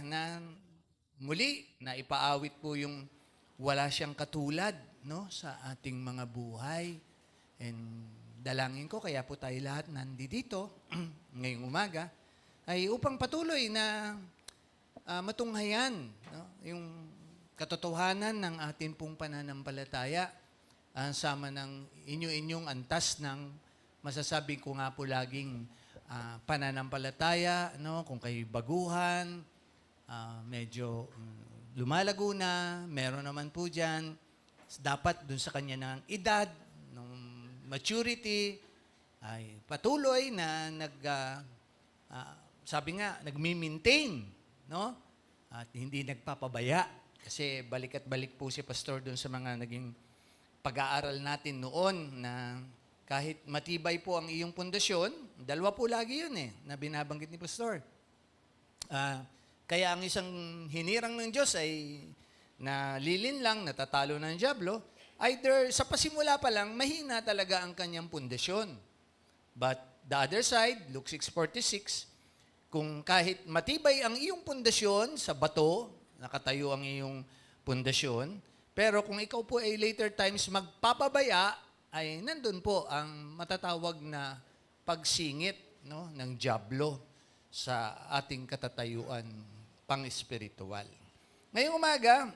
na muli na ipaawit po yung wala siyang katulad, no, sa ating mga buhay. And dalangin ko, kaya po tayo lahat nandito ngayong umaga, ay upang patuloy na matunghayan, no, yung katotohanan ng ating pong pananampalataya, sama ng inyo-inyong antas ng masasabi ko nga po laging pananampalataya, no, kung kayo baguhan, medyo lumalago na, meron naman po dyan, dapat dun sa kanya ng edad, ng maturity, ay patuloy na sabi nga, nagmi-maintain, no? At hindi nagpapabaya. Kasi balik at balik po si Pastor dun sa mga naging pag-aaral natin noon na kahit matibay po ang iyong pundasyon, dalawa po lagi yun na binabanggit ni Pastor. Kaya ang isang hinirang ng Diyos ay nalilin lang, natatalo ng dyablo, either sa pasimula pa lang, mahina talaga ang kanyang pundasyon. But the other side, Luke 6:46, kung kahit matibay ang iyong pundasyon sa bato, nakatayo ang iyong pundasyon, pero kung ikaw po ay later times magpapabaya, ay nandun po ang matatawag na pagsingit, no, ng dyablo sa ating katatayuan pang-espiritual. Ngayong umaga,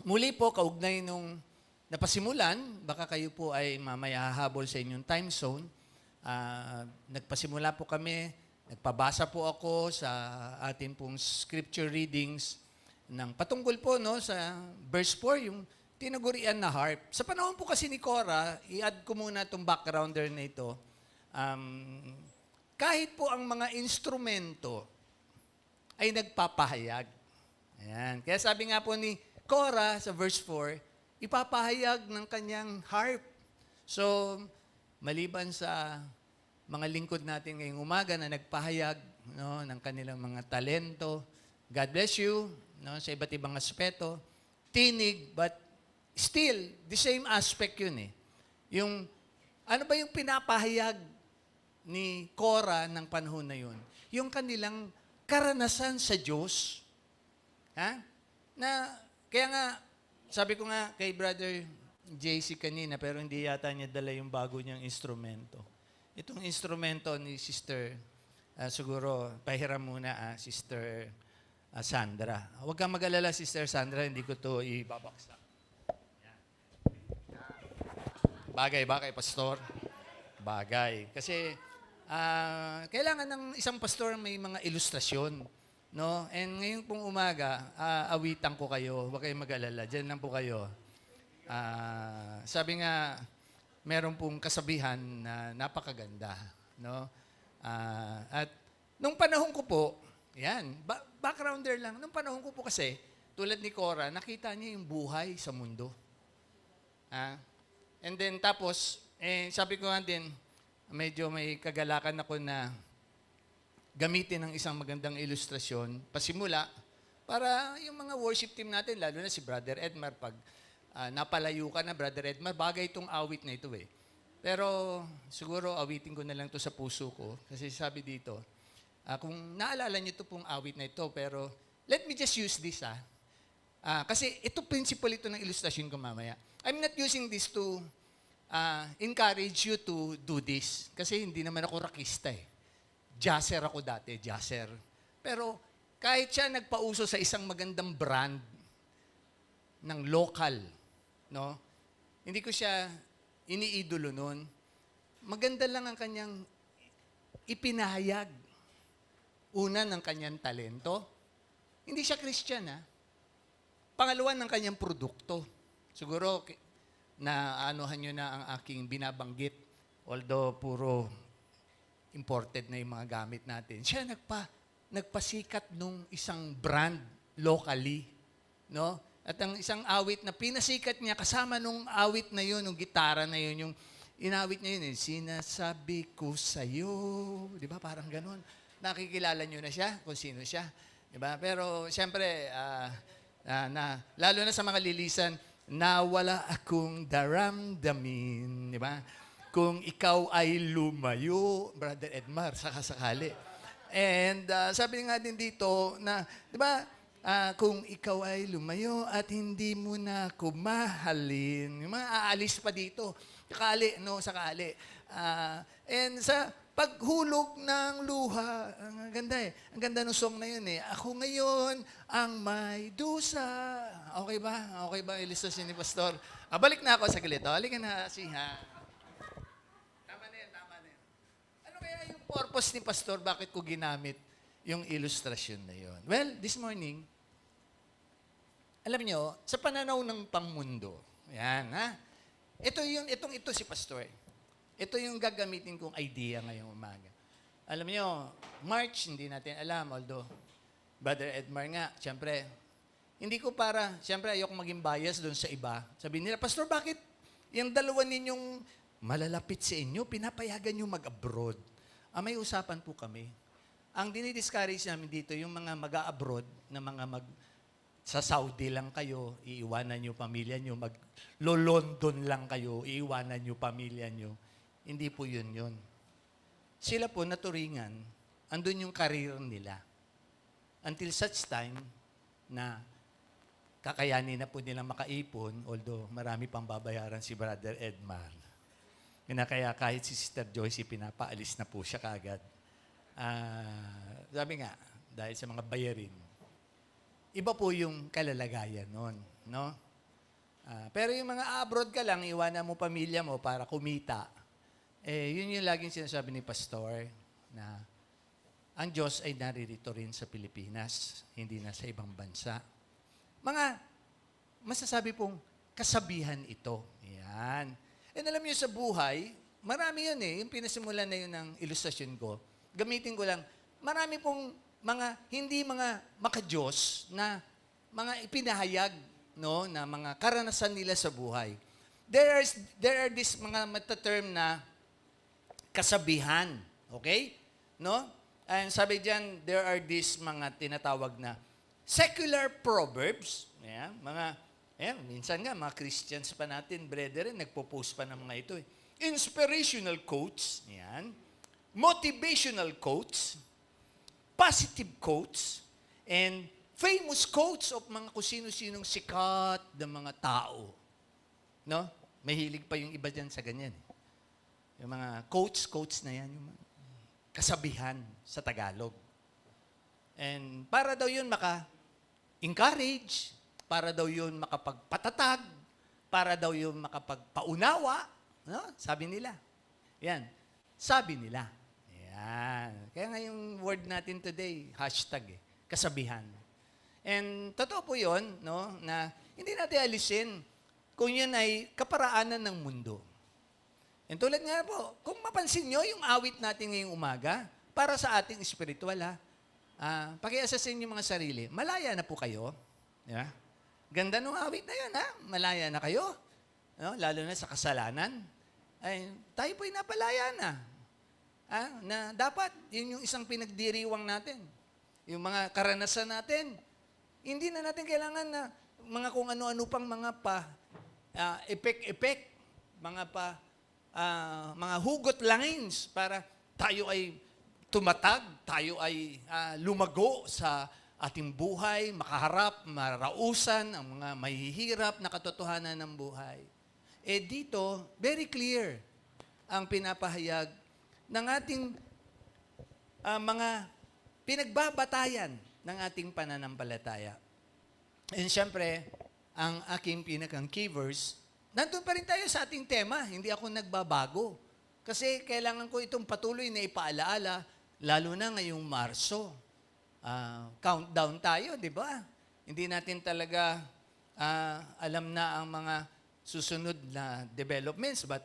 muli po kaugnay nung napasimulan, baka kayo po ay mamaya hahabol sa inyong time zone. Nagpasimula po kami, nagpabasa po ako sa ating pong scripture readings ng patungkol po, no, sa verse 4, yung tinagurian na harp. Sa panahon po kasi ni Cora, i-add ko muna itong backgrounder na ito, kahit po ang mga instrumento ay nagpapahayag. Ayan. Kaya sabi nga po ni Cora sa verse 4, ipapahayag ng kanyang harp. So, maliban sa mga lingkod natin ngayong umaga na nagpahayag, no, ng kanilang mga talento, God bless you, no, sa iba't ibang aspeto, tinig, but still, the same aspect yun . Yung, ano ba yung pinapahayag ni Cora ng panahon na yun? Yung kanilang karanasan sa Diyos. Kaya nga, sabi ko nga kay Brother JC kanina, pero hindi yata niya dala yung bago niyang instrumento. Itong instrumento ni Sister, siguro, pahiram muna, Sister Sandra. Huwag kang mag-alala, Sister Sandra, hindi ko to ibabaksak. Bagay ba kay Pastor? Bagay. Kasi, kailangan ng isang pastor may mga ilustrasyon, no? And ngayon pong umaga, awitan ko kayo. Huwag kayong mag-alala. Diyan lang po kayo. Sabi nga, meron pong kasabihan na napakaganda, no? At nung panahon ko po, yan, backgrounder lang. Nung panahon ko po kasi, tulad ni Cora, nakita niya yung buhay sa mundo. And then tapos, sabi ko nga din, medyo may kagalakan ako na gamitin ng isang magandang ilustrasyon, pasimula, para yung mga worship team natin, lalo na si Brother Edmar, pag napalayo ka na, Brother Edmar, bagay itong awit na ito . Pero siguro awitin ko na lang to sa puso ko, kasi sabi dito, kung naalala niyo ito pong awit na ito, pero let me just use this . Kasi ito principle ito ng ilustrasyon ko mamaya. I'm not using this to encourage you to do this. Kasi hindi naman ako rakista . Jazzer ako dati, jazzer. Pero kahit siya nagpauso sa isang magandang brand ng local, no? Hindi ko siya iniidolo noon. Maganda lang ang kanyang ipinahayag. Una, ng kanyang talento. Hindi siya Christian, Pangalawa, ng kanyang produkto. Siguro, na anuhan nyo na ang aking binabanggit, although puro imported na yung mga gamit natin. Siya nagpasikat nung isang brand locally, no? At ang isang awit na pinasikat niya, kasama nung awit na yun, nung gitara na yun, yung inawit niya yun, sinasabi ko sa'yo, di ba? Parang ganun. Nakikilala nyo na siya, kung sino siya. Di ba? Pero, siyempre, lalo na sa mga lilisan, na wala akong daramdamin, di ba? Kung ikaw ay lumayo, Brother Edmar, sakasakali. And sabi nga din dito na, di ba, kung ikaw ay lumayo at hindi mo na ako mahalin, yung mga aalis pa dito, sakali, no, sakali. And sa paghulog ng luha, ang ganda eh. Ang ganda ng song na yun eh. Ako ngayon ang may dusa. Okay ba? Okay ba? Ilustos ni Pastor. Balik na ako sa gilito. Halika na, siha. Tama na yan, tama na yan. Ano kaya yung purpose ni Pastor? Bakit ko ginamit yung illustration na yun? Well, this morning, alam nyo, sa pananaw ng pangmundo, yan, ha? Ito si Pastor. Ito yung gagamitin kong idea ngayong umaga. Alam nyo, March, hindi natin alam, although, Brother Edmar nga, siyempre, siyempre, ayoko maging bias doon sa iba. Sabihin nila, Pastor, bakit yung dalawa ninyong malalapit sa inyo, pinapayagan nyo mag-abroad? May usapan po kami. Ang dinidiscourage namin dito, yung mga mag-a-abroad, na mga sa Saudi lang kayo, iiwanan nyo pamilya nyo, mag-London lang kayo, iiwanan nyo pamilya nyo. Hindi po yun. Sila po naturingan, andun yung career nila. Until such time na kakayanin na po nilang makaipon, although marami pang babayaran si Brother Edmar. Kaya kahit si Sister Joyce, pinapaalis na po siya kagad. Sabi nga, dahil sa mga bayarin, iba po yung kalalagayan nun. No? Pero yung mga abroad ka lang, iwanan mo pamilya mo para kumita, yun yung laging sinasabi ni Pastor na ang Diyos ay naririto rin sa Pilipinas, hindi na sa ibang bansa. Mga masasabi pong kasabihan ito. Yan. And alam niyo sa buhay, marami yun eh. Yung pinasimulan na yun ng ilustrasyon ko. Gamitin ko lang, marami pong hindi mga maka-Diyos na mga ipinahayag, no, na mga karanasan nila sa buhay. There are these mga mataterm na kasabihan. Okay? No? And sabi diyan, there are these mga tinatawag na secular proverbs. Yeah, minsan nga, mga Christians pa natin, brethren, nagpo-post pa ng mga ito. Inspirational quotes. Yan. Motivational quotes. Positive quotes. And famous quotes of mga kung sino-sinong sikat na mga tao. No? Mahilig pa yung iba dyan sa ganyan. Yung mga quotes na yan, yung mga kasabihan sa Tagalog. And para daw yun maka-encourage, para daw yun makapagpatatag, para daw yun makapagpaunawa. No? Sabi nila. Yan. Sabi nila. Yan. Kaya nga yung word natin today, hashtag kasabihan. And totoo po yun, no, na hindi natin alisin kung yun ay kaparaanan ng mundo. And tulad nga po, kung mapansin nyo yung awit natin ngayong umaga, para sa ating spiritual, pakiasasin yung mga sarili. Malaya na po kayo. Yeah? Ganda nung awit na yun, ha? Malaya na kayo. No? Lalo na sa kasalanan. Ay, tayo po'y napalaya na. Na dapat, yun yung isang pinagdiriwang natin. Yung mga karanasan natin. Hindi na natin kailangan na mga kung ano-ano pang mga epek-epek, mga hugot lines para tayo ay tumatag, tayo ay lumago sa ating buhay, makaharap, marausan ang mga mahihirap na katotohanan ng buhay. Dito, very clear ang pinapahayag ng ating mga pinagbabatayan ng ating pananampalataya. And syempre, ang aking pinakang key verse, nandun pa rin tayo sa ating tema. Hindi ako nagbabago. Kasi kailangan ko itong patuloy na ipaalaala, lalo na ngayong Marso. Countdown tayo, di ba? Hindi natin talaga alam na ang mga susunod na developments. But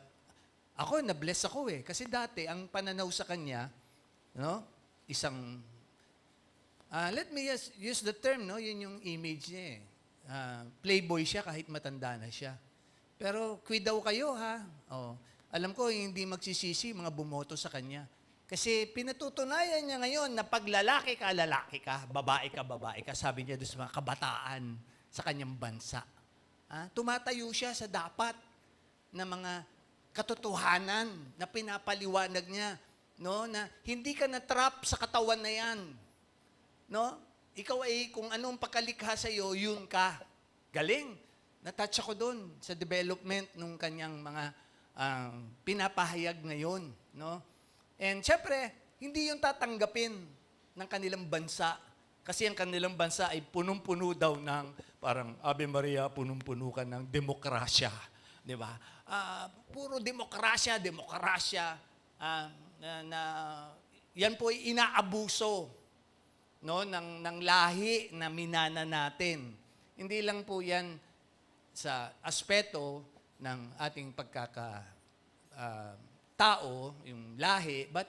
ako, na-bless ako eh. Kasi dati, ang pananaw sa kanya, no, isang, let me use the term, no, yun yung image niya eh. Playboy siya kahit matanda na siya. Pero quid daw kayo, ha? Alam ko, hindi magsisisi mga bumoto sa kanya. Kasi pinatutunayan niya ngayon na pag lalaki ka, babae ka, sabi niya doon sa mga kabataan sa kanyang bansa. Tumatayo siya sa dapat na mga katotohanan na pinapaliwanag niya no, na hindi ka na-trap sa katawan na yan. No? Ikaw ay kung anong pagkalikha sa iyo, yun ka. Galing. Natouch ako doon sa development ng kanyang mga pinapahayag ngayon. No? And syempre, hindi yung tatanggapin ng kanilang bansa. Kasi ang kanilang bansa ay punong-puno daw ng, parang Ave Maria, punong-puno ka ng demokrasya. Di ba? Puro demokrasya. Yan po ay inaabuso, no, ng lahi na minana natin. Hindi lang po yan sa aspeto ng ating tao, yung lahi, but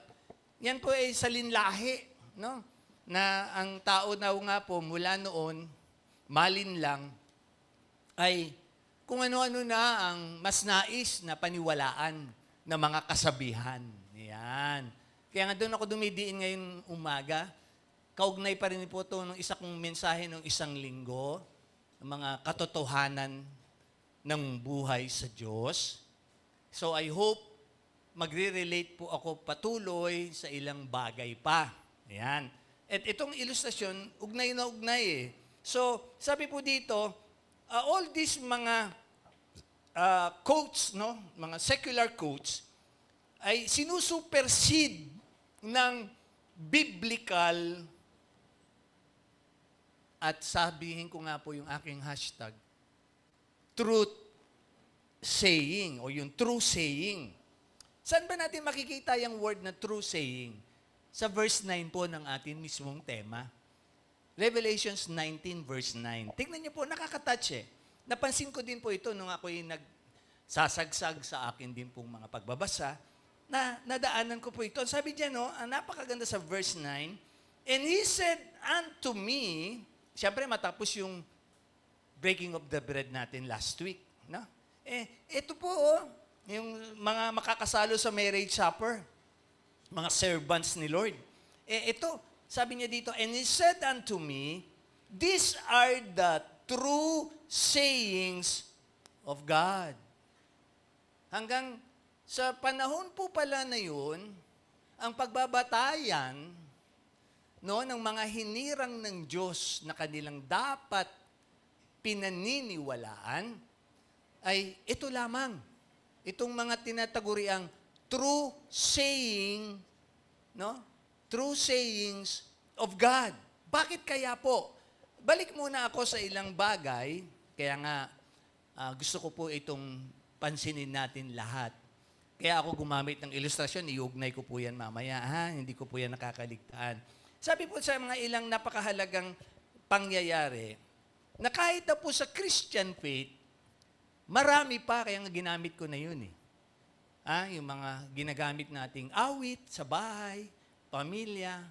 yan po ay salinlahi, no? Na ang tao na nga po mula noon, malinlang, ay kung ano-ano na ang mas nais na paniwalaan ng mga kasabihan. Yan. Kaya nga doon ako dumidiin ngayong umaga. Kaugnay pa rin po ito ng isa kong mensahe ng isang linggo, ng mga katotohanan ng buhay sa Diyos. So I hope magre-relate po ako patuloy sa ilang bagay pa. Ayan. At itong ilustrasyon, ugnay na ugnay eh. So, sabi po dito, all these mga quotes, no? Mga secular quotes, ay sinusupersede ng biblical, at sabihin ko nga po yung aking hashtag, truth saying, o yung true saying. Saan ba natin makikita yung word na true saying? Sa verse 9 po ng ating mismong tema. Revelations 19 verse 9. Tingnan niyo po, nakaka-touch eh. Napansin ko din po ito nung ako'y nagsasagsag sa akin din pong mga pagbabasa, na nadaanan ko po ito. Sabi diyan, no, ang napakaganda sa verse 9, and he said unto me, siyempre matapos yung breaking of the bread natin last week, no? Ito po, yung mga makakasalo sa marriage supper, mga servants ni Lord. Ito, sabi niya dito, and he said unto me, these are the true sayings of God. Hanggang sa panahon po pala na yun, ang pagbabatayan, no, ng mga hinirang ng Diyos na kanilang dapat pinaniniwalaan, ay ito lamang. Itong mga tinataguriang true saying, no? True sayings of God. Bakit kaya po? Balik muna ako sa ilang bagay, kaya nga gusto ko po itong pansinin natin lahat. Kaya ako gumamit ng ilustrasyon, iugnay ko po yan mamaya, ha? Hindi ko po yan nakakaligtaan. Sabi po sa mga ilang napakahalagang pangyayari, na kahit na po sa Christian faith, marami pa, kaya nga ginamit ko na yun eh. Yung mga ginagamit nating awit sa bahay, pamilya,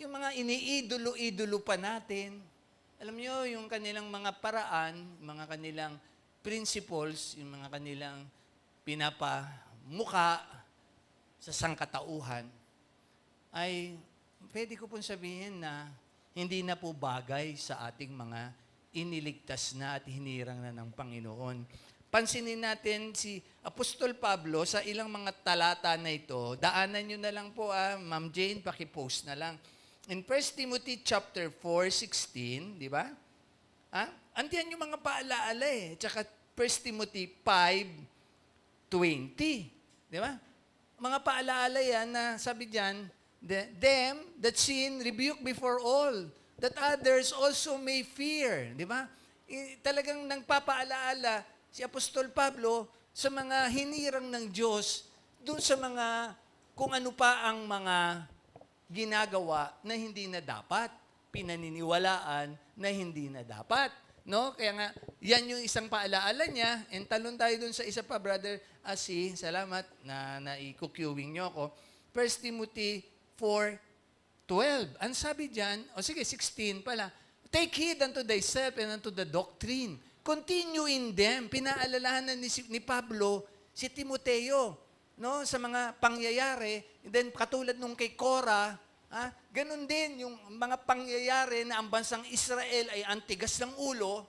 yung mga iniidolo-idolo pa natin. Alam nyo, yung kanilang mga paraan, mga kanilang principles, yung mga kanilang pinapamuka sa sangkatauhan, ay pwede ko pong sabihin na hindi na po bagay sa ating mga iniligtas na at hinirang na ng Panginoon. Pansinin natin si Apostol Pablo sa ilang mga talata na ito. Daanan nyo na lang po, Ma'am Jane, pakipost na lang. In 1 Timothy chapter 4:16, di ba? Andiyan yung mga paalaala eh. Tsaka 1 Timothy 5:20. Di ba? Mga paalaala yan na sabi diyan, them that sin rebuke before all, that others also may fear. Di ba? Talagang nagpapaalaala si Apostol Pablo sa mga hinirang ng Diyos, doon sa mga, kung ano pa ang mga ginagawa na hindi na dapat, pinaniniwalaan na hindi na dapat. No? Kaya nga, yan yung isang paalaala niya, and talon tayo doon sa isa pa, Brother Asi, salamat na naikukuwing niyo ako. 1 Timothy 4:12. Ang sabi diyan, sige, 16 pala, take heed unto thyself and unto the doctrine. Continue in them. Pinaalalahan ni Pablo si Timoteo, no, sa mga pangyayari. And then katulad nung kay Cora, ganun din yung mga pangyayari na ang bansang Israel ay antigas ng ulo.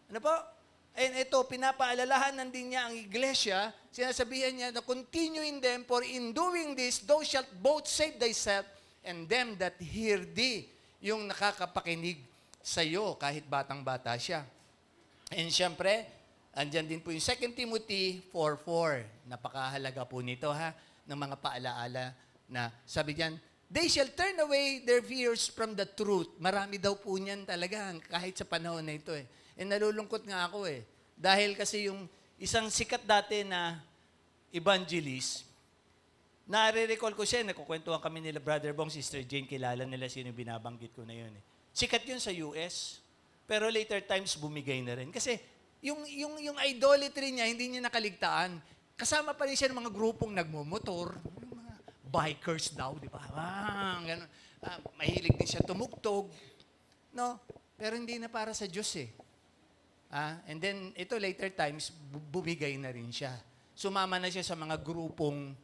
Ano po? And ito, pinapaalalahanan din niya ang iglesia, sinasabihan niya na continue in them, for in doing this, thou shalt both save thyself and them that hear thee. Yung nakakapakinig sa iyo, kahit batang-bata siya. And siyempre, andyan din po yung 2 Timothy 4:4. Napakahalaga po nito ng mga paalaala na sabi diyan, they shall turn away their fears from the truth. Marami daw po niyan talaga kahit sa panahon na ito eh. Nalulungkot nga ako eh. Dahil kasi yung isang sikat dati na evangelist, nare-recall ko siya, nagkukwentuhan kami nila Brother Bong, Sister Jane, kilala nila sino binabanggit ko na yun eh. Sikat yun sa US, pero later times bumigay na rin. Kasi yung idolatry niya, hindi niya nakaligtaan. Kasama pa rin siya ng mga grupong nagmumotor, yung mga bikers daw, di ba? Ganun. Mahilig din siya tumugtog. No? Pero hindi na para sa Diyos eh. And then, ito later times, bumigay na rin siya. Sumama na siya sa mga grupong,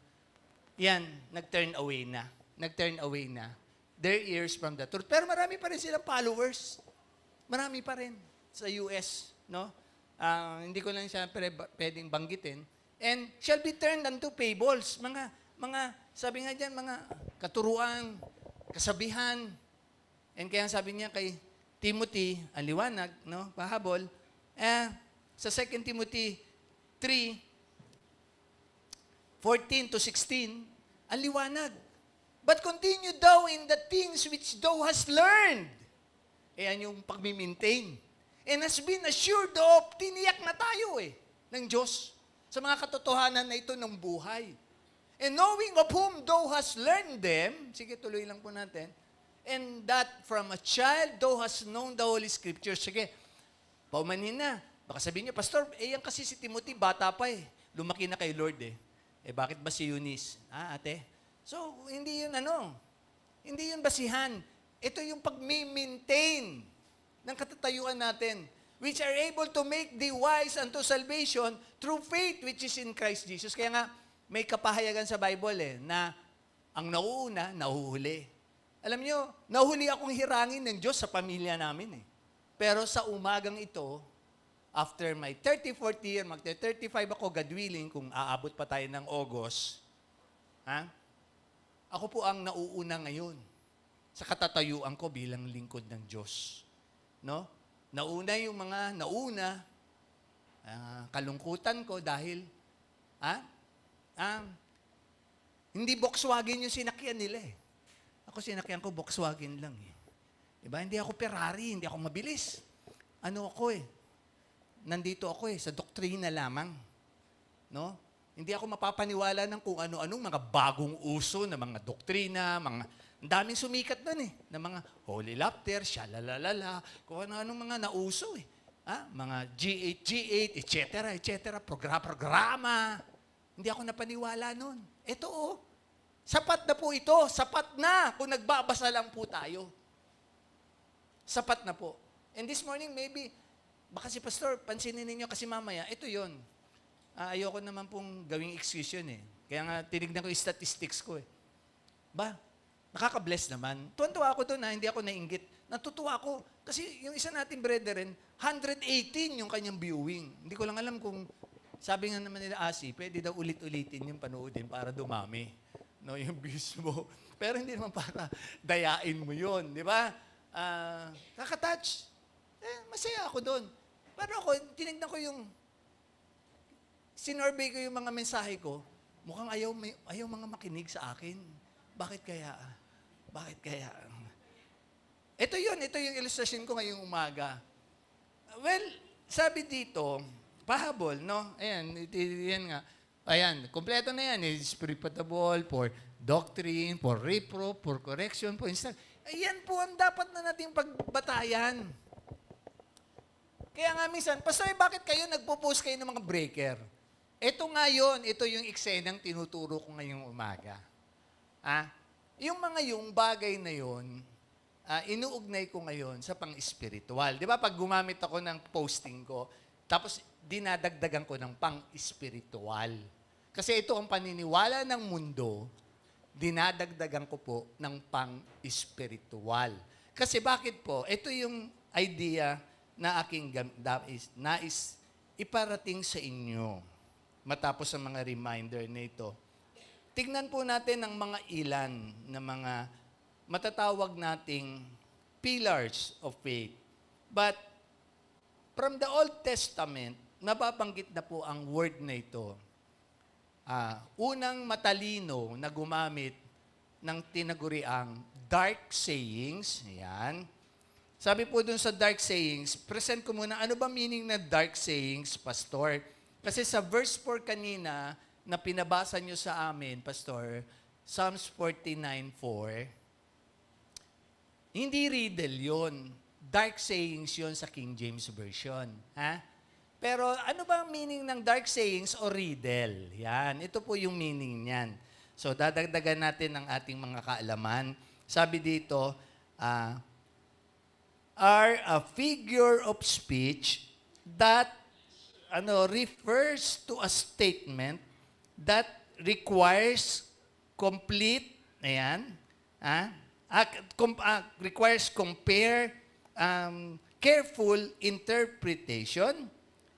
yan, nag-turn away na. Nag-turn away na. Their ears from the truth. Pero marami pa rin silang followers. Marami pa rin sa US, no? Hindi ko lang siya pwedeng banggitin. And shall be turned unto fables. Mga, sabi nga dyan, mga katuruan, kasabihan. And kaya sabi niya kay Timothy, ang liwanag, no? Pahabol, sa 2 Timothy 3:14-16, ang liwanag. But continue thou in the things which thou hast learned. Ayan yung pag-maintain. And has been assured of, tiniyak na tayo ng Diyos sa mga katotohanan na ito ng buhay. And knowing of whom thou hast learned them, sige tuloy lang po natin, and that from a child thou hast known the Holy Scriptures. Sige, paumanhin na. Baka sabihin niyo, Pastor, yan kasi si Timothy, bata pa lumaki na kay Lord bakit ba si Eunice? Ate? So, hindi yun hindi yun basihan. Ito yung pag-maintain ng katatayuan natin, which are able to make thee wise unto salvation through faith which is in Christ Jesus. Kaya nga, may kapahayagan sa Bible na ang nauuna, nahuhuli. Alam niyo, nahuhuli akong hirangin ng Diyos sa pamilya namin Pero sa umagang ito, after my 34th year, magte-35 ako, God willing, kung aabot pa tayo ng August, ako po ang nauuna ngayon sa katatayuan ko bilang lingkod ng Diyos. No? Nauna yung mga kalungkutan ko dahil hindi Volkswagen yung sinakyan nila Ako sinakyan ko Volkswagen lang Diba? Hindi ako Ferrari, hindi ako mabilis. Nandito ako sa doktrina lamang. No? Hindi ako mapapaniwala ng kung ano-anong mga bagong uso na mga doktrina, ang daming sumikat nun na mga holy laughter, shalalalala, kung ano-anong mga nauso mga G8, etc., programa. Hindi ako napaniwala nun. Ito sapat na po ito, sapat na kung nagbabasa lang po tayo. Sapat na po. And this morning, maybe, baka si Pastor, pansinin ninyo kasi mamaya, ito yon. Ayoko naman pong gawing excuse yun Kaya nga, tinignan ko yung statistics ko nakaka-bless naman. Tuwan-tuwa ako doon hindi ako nainggit. Natutuwa ako. Kasi yung isa nating brethren, 118 yung kanyang viewing. Hindi ko lang alam kung, sabi nga naman nila, pwede daw ulit-ulitin yung panoodin para dumami. No, yung views mo. Pero hindi naman para dayain mo yun. Di ba? Nakaka-touch. Masaya ako doon. Pero ako, tinignan ko sinorvey ko yung mga mensahe ko, mukhang ayaw mga makinig sa akin. Bakit kaya? Ito yung illustration ko ngayong umaga. Well, sabi dito, pahabol, no? Yan nga. Ayan, kompleto na yan. It's reputable for doctrine, for reproof, for correction, for instruction. Ayan po ang dapat na nating pagbatayan. Kaya nga minsan, Pastor, bakit kayo nagpo-post kayo ng mga breaker? Ito nga yun, ito yung eksenang tinuturo ko ngayong umaga. Yung bagay na yun, inuugnay ko ngayon sa pang-spiritual. Di ba pag gumamit ako ng posting ko, tapos dinadagdagan ko ng pang-spiritual. Kasi ito ang paniniwala ng mundo, dinadagdagan ko po ng pang-spiritual. Kasi bakit po? Ito yung idea na aking nais iparating sa inyo. Matapos ang mga reminder na ito, tignan po natin ang mga ilan na mga matatawag nating pillars of faith. But from the Old Testament, nababanggit na po ang word na ito. Unang matalino na gumamit ng tinaguriang dark sayings. Yan. Sabi po dun sa dark sayings, present ko muna, ano ba meaning na dark sayings, Pastor? Kasi sa verse 4 kanina, na pinabasa nyo sa amin, Pastor, Psalms 49:4, hindi riddle yun. Dark sayings yun sa King James Version. Ha? Pero ano ba ang meaning ng dark sayings o riddle? Yan, ito po yung meaning niyan. So, dadagdagan natin ang ating mga kaalaman. Sabi dito, are a figure of speech that refers to a statement that requires complete, requires careful interpretation,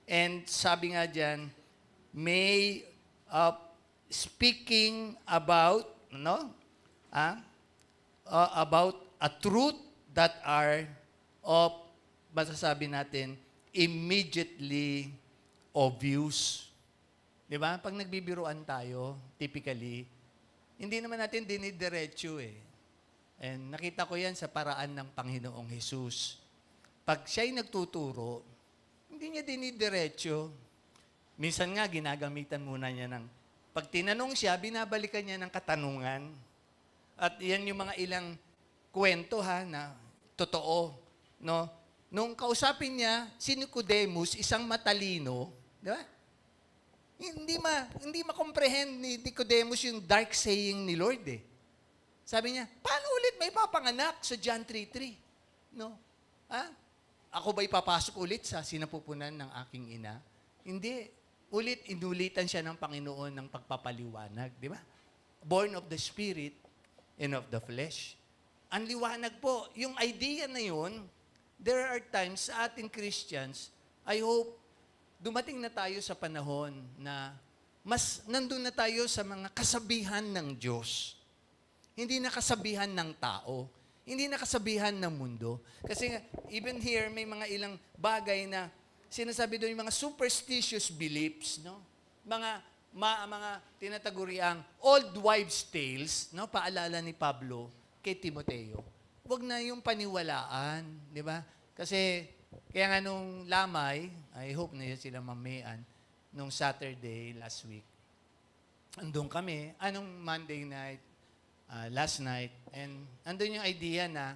and sabi nga dyan, may speaking about, about a truth that are of, masasabi natin, immediately obvious. Di ba? Pag nagbibiruan tayo, typically, hindi naman natin dinidiretso eh. And nakita ko yan sa paraan ng Panginoong Jesus. Pag siya'y nagtuturo, hindi niya dinidiretso. Minsan nga, ginagamitan muna niya ng, pag tinanong siya, binabalikan niya ng katanungan. At yan yung mga ilang kwento na totoo. No? Nung kausapin niya, si Nicodemus, isang matalino, di ba? Hindi ma-comprehend ni Nicodemus yung dark saying ni Lord eh. Sabi niya, paano ulit may papanganak sa John 3:3? No? Ako ba ipapasok ulit sa sinapupunan ng aking ina? Hindi. Inulitan siya ng Panginoon ng pagpapaliwanag. Di ba? Born of the Spirit and of the flesh. Ang liwanag po. Yung idea na yun, there are times sa ating Christians, I hope, dumating na tayo sa panahon na mas nandun na tayo sa mga kasabihan ng Diyos. Hindi na kasabihan ng tao. Hindi na kasabihan ng mundo. Kasi even here, may mga ilang bagay na sinasabi doon yung mga superstitious beliefs, no? Mga tinataguriang old wives' tales, no? Paalala ni Pablo kay Timoteo. Huwag na yung paniwalaan, di ba? Kasi kaya nga nung lamay, I hope na sila mamian, nung Saturday last week, andun kami, Monday night, last night, and andun yung idea na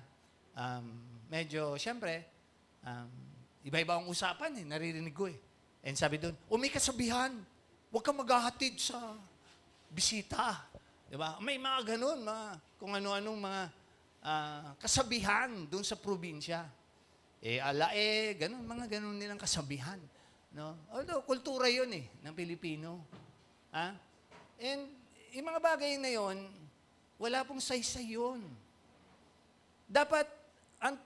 medyo, syempre, iba-iba ang usapan naririnig ko eh. And sabi doon, may kasabihan, huwag kang maghahatid sa bisita. Diba? May mga ganun, kung ano-anong mga kasabihan doon sa probinsya. Ganun, mga ganun nilang kasabihan. No? Although, kultura yun ng Pilipino. And yung mga bagay na yun, wala pong saysay yun. Dapat, ang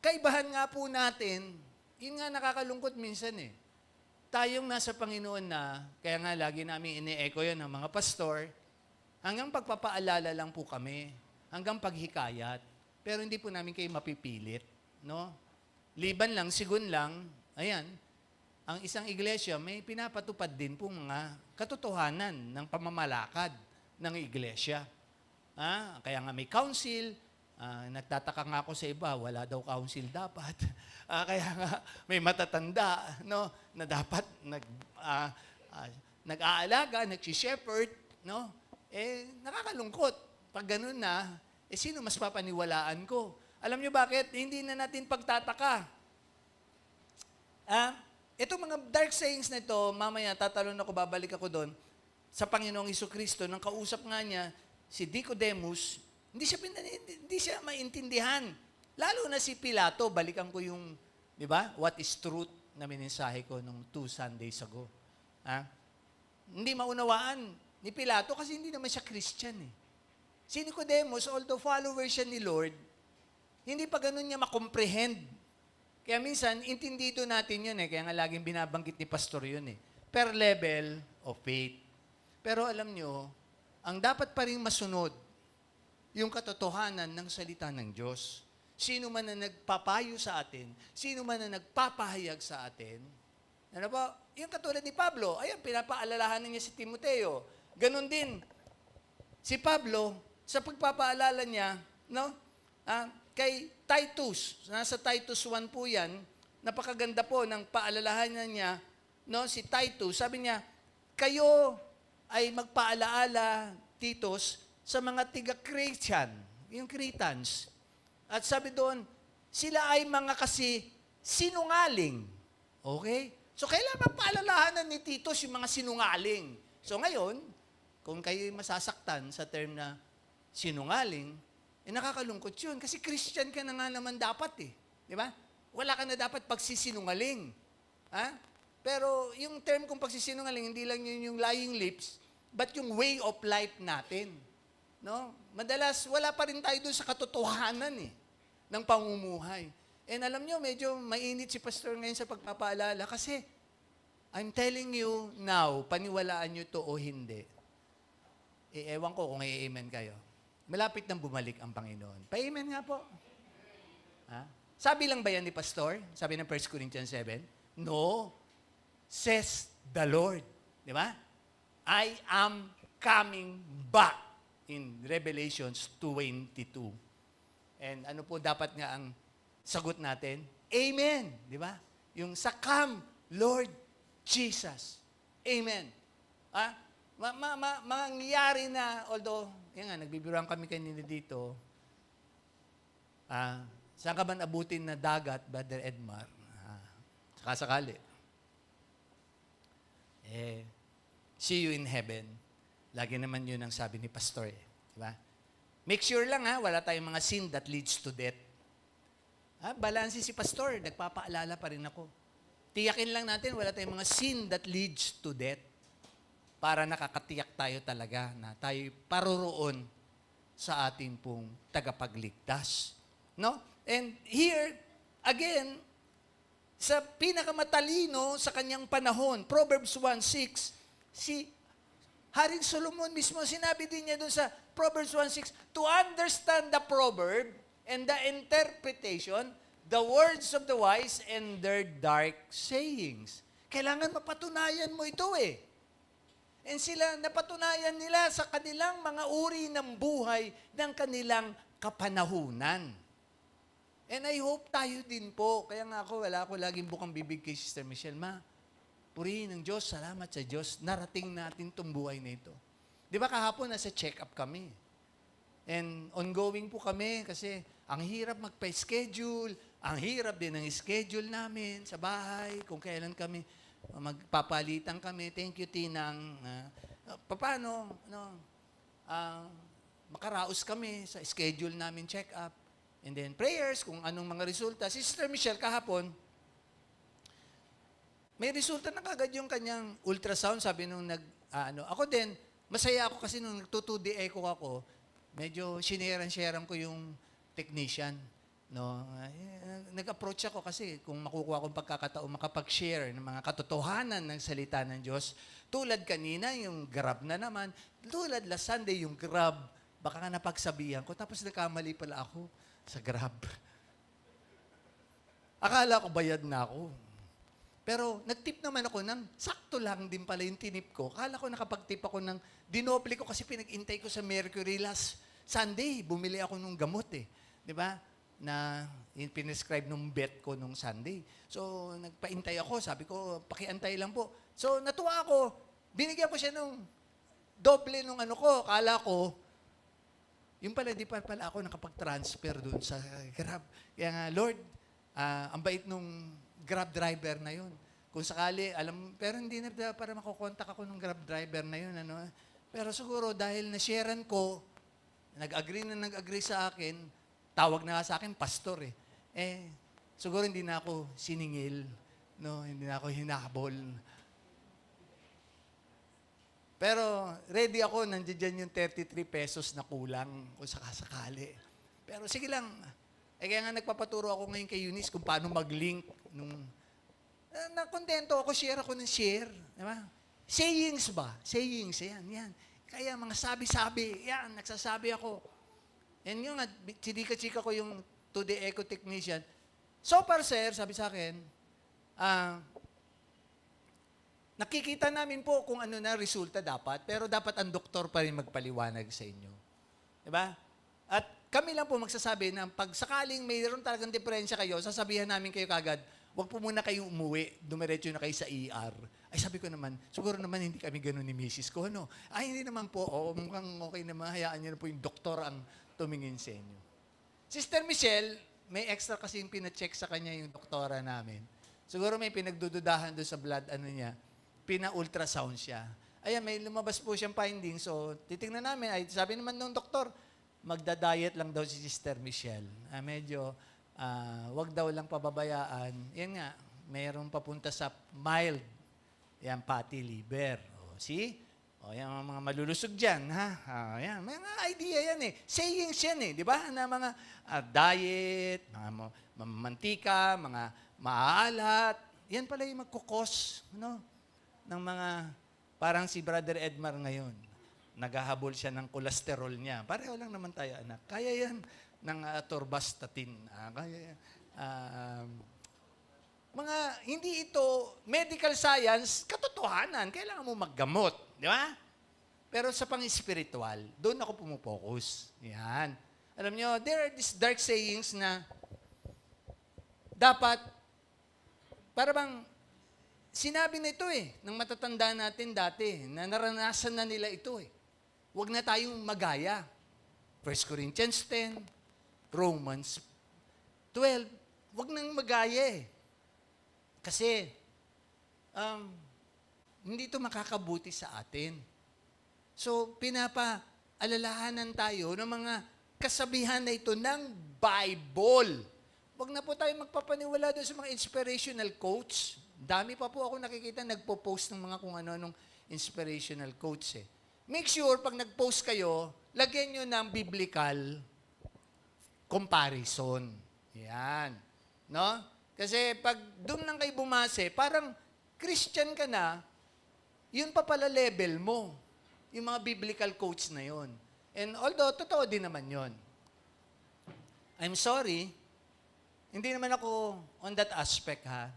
kaibahan nga po natin, yun nga nakakalungkot minsan Tayong nasa Panginoon na, kaya nga lagi namin ini-echo yan ng mga pastor, hanggang pagpapaalala lang po kami, hanggang paghikayat, pero hindi po namin kayo mapipilit. No? Liban lang, sigun lang, ayan, ang isang iglesia may pinapatupad din po mga katotohanan ng pamamalakad ng iglesia. Kaya nga may council, nagtataka nga ako sa iba, wala daw council dapat. Kaya nga may matatanda, no, na dapat nag-aalaga, nag-shepherd, no? Nakakalungkot. Pag ganun na, sino mas papaniwalaan ko? Alam niyo bakit? Hindi na natin pagtataka. Itong mga dark sayings na ito, mamaya tatalon ako, babalik ako doon, sa Panginoong Hesukristo, nang kausap nga niya, si Nicodemus, hindi siya maintindihan. Lalo na si Pilato, balikan ko yung, di ba, what is truth na mininsahe ko nung 2 Sundays ago. Hindi maunawaan ni Pilato kasi hindi naman siya Christian Si Nicodemus, although follower siya ni Lord, hindi pa ganun niya makomprehend Kaya minsan, intindido natin yun eh. Kaya nga laging binabanggit ni pastor yun eh. Per level of faith. Pero alam nyo, ang dapat pa rin masunod, yung katotohanan ng salita ng Diyos. Sino man na nagpapayo sa atin, sino man na nagpapahayag sa atin, ano ba? Yung katulad ni Pablo, ayun, pinapaalalahanan niya si Timoteo. Ganon din, si Pablo, sa pagpapaalala niya, no? Kay Titus, nasa Titus 1 po yan, napakaganda po ng paalalahanan niya, no? Si Titus, sabi niya, kayo ay magpaalaala, Titus, sa mga tiga-Cretan, yung Cretans. At sabi doon, sila ay mga kasi sinungaling. Okay? So, kailangan paalalahanan ni Titus yung mga sinungaling. So, ngayon, kung kayo masasaktan sa term na sinungaling, nakakalungkot yun. Kasi Christian ka na nga naman dapat eh. Di ba? Wala ka na dapat pagsisinungaling. Ha? Pero yung term kong pagsisinungaling, hindi lang yun yung lying lips, but yung way of life natin. No? Madalas, wala pa rin tayo doon sa katotohanan eh, ng pamumuhay. And alam nyo, medyo mainit si pastor ngayon sa pagpapaalala kasi I'm telling you now, paniwalaan nyo to o hindi. Ewan ko kung i-amen kayo. Malapit nang bumalik ang Panginoon. Pa-amen nga po. Ha? Sabi lang ba yan ni pastor? Sabi ng 1 Corinthians 7? No. Says the Lord. Di ba? I am coming back. In Revelations 2:22. And ano po dapat nga ang sagot natin? Amen. Di ba? Yung sa come, Lord Jesus. Amen. Mangyayari na, although, yan nga, nagbibiruan kami kanina dito, saan ka ba abutin na dagat, Brother Edmar? Saka sakali. See you in heaven. Lagi naman yun ang sabi ni pastor eh. Diba? Make sure lang wala tayong mga sin that leads to death. Balanse si pastor, nagpapaalala pa rin ako. Tiyakin lang natin, wala tayong mga sin that leads to death. Para nakakatiyak tayo talaga na tayo paroroon sa ating pong tagapagligtas. No? And here, again, sa pinakamatalino sa kanyang panahon, Proverbs 1:6, si Haring Solomon mismo, sinabi din niya doon sa Proverbs 1:6, to understand the proverb and the interpretation, the words of the wise and their dark sayings. Kailangan mapatunayan mo ito eh. And sila, napatunayan nila sa kanilang mga uri ng buhay ng kanilang kapanahunan. And I hope tayo din po, kaya nga ako, wala ako laging bukang bibig kay Sister Michelle, purihin ng Diyos, salamat sa Diyos, narating natin itong buhay na ito. Di ba kahapon, nasa check-up kami. And ongoing po kami kasi ang hirap magpa-schedule, ang hirap din ng schedule namin sa bahay, kung kailan kami magpapalitan kami. Thank you, Tinang. Paano? Makaraos kami sa schedule namin check-up. And then prayers, kung anong mga resulta. Si Sister Michelle kahapon, may resulta na kagad yung kanyang ultrasound, sabi nung ako din, masaya ako kasi nung nagtutu-D echo ako, medyo share-an ko yung technician. No? Nag-approach ako kasi kung makukuha akong pagkakataon makapag-share ng mga katotohanan ng salita ng Diyos, tulad kanina, yung grab na naman, tulad last Sunday, yung grab, baka nga napagsabihan ko, tapos nagkamali pala ako sa grab. Akala ko bayad na ako. Pero nag-tip naman ako ng sakto lang din pala yung tinip ko. Akala ko nakapag-tip ako ng dinoble ko kasi pinag-intay ko sa Mercury last Sunday. Bumili ako ng gamot eh. Di ba? Na pinescribe nung vet ko nung Sunday. So, nagpaintay ako. Sabi ko, pakiantay lang po. So, natuwa ako. Binigyan ko siya nung doble nung ko. Akala ko, yung pala, di pa pala ako nakapag-transfer dun sa Grab. Kaya nga, Lord, ang bait nung Grab driver na yun. Kung sakali, pero hindi na para makukontak ako ng Grab driver na yun. Pero siguro dahil na-sharean ko, nag-agree sa akin, tawag na sa akin, pastor eh. Siguro hindi na ako siningil, no? Hindi na ako hinabol. Pero ready ako, nandiyan yung 33 pesos na kulang kung sakasakali. Pero sige lang, kaya nga nagpapaturo ako ngayon kay Eunice kung paano mag-link nung nakontento ako, share ako ng share. Diba? Sayings ba? Sayings, yan. Kaya mga sabi-sabi, yan, nagsasabi ako. And yung chika-chika ko yung to the eco technician. So far, sir, sabi sa akin, nakikita namin po kung ano na resulta dapat, pero dapat ang doktor pa rin magpaliwanag sa inyo. Diba? At kami lang po magsasabi na pag sakaling mayroon talagang diferensya kayo, sasabihan namin kayo kagad, wag po muna kayo umuwi, dumiretso na kayo sa ER. Ay sabi ko naman, siguro naman hindi kami ganun ni Mrs. ko, no? Ay hindi naman po, mukhang okay naman, hayaan niyo na po yung doktor ang tumingin sa inyo. Sister Michelle, may extra kasi yung pina-check sa kanya yung doktora namin. Siguro may pinagdududahan doon sa blood, pina-ultrasound siya. Ayan, may lumabas po siyang findings, so titingnan namin, ay sabi naman ng doktor, magda-diet lang daw si Sister Michelle. Medyo, wag daw lang pababayaan. Yan nga, mayroong papunta sa mild. Yan, fatty liver. See? Yan mga malulusog dyan, ha? Yan, mga idea yan eh. Sayings yan eh, di ba? Na mga diet, mga mantika, mga maalat. Yan pala yung magkukos, no? Ng mga, parang si Brother Edmar ngayon. Naghahabol siya ng kolesterol niya. Pareho lang naman tayo, anak. Kaya yan ng atorvastatin. Kaya yan. Mga, hindi ito medical science, katotohanan. Kailangan mo maggamot. Di ba? Pero sa pang-spiritual, doon ako pumupokus. Yan. Alam nyo, there are these dark sayings na dapat, para bang, sinabi na ito ng matatanda natin dati, na naranasan na nila ito Huwag na tayong magaya. 1 Corinthians 10, Romans 12, huwag nang magaya Kasi, hindi ito makakabuti sa atin. So, pinapaalalahanan tayo ng mga kasabihan na ito ng Bible. Huwag na po tayo magpapaniwala doon sa mga inspirational quotes. Dami pa po ako nakikita nagpo-post ng mga kung ano nung inspirational quotes Make sure, pag nag-post kayo, lagyan nyo ng biblical comparison. Yan. No? Kasi pag doon lang kayo bumase, parang Christian ka na, yun pa pala level mo. Yung mga biblical quotes na yun. And although, totoo din naman yun. I'm sorry, hindi naman ako on that aspect, ha?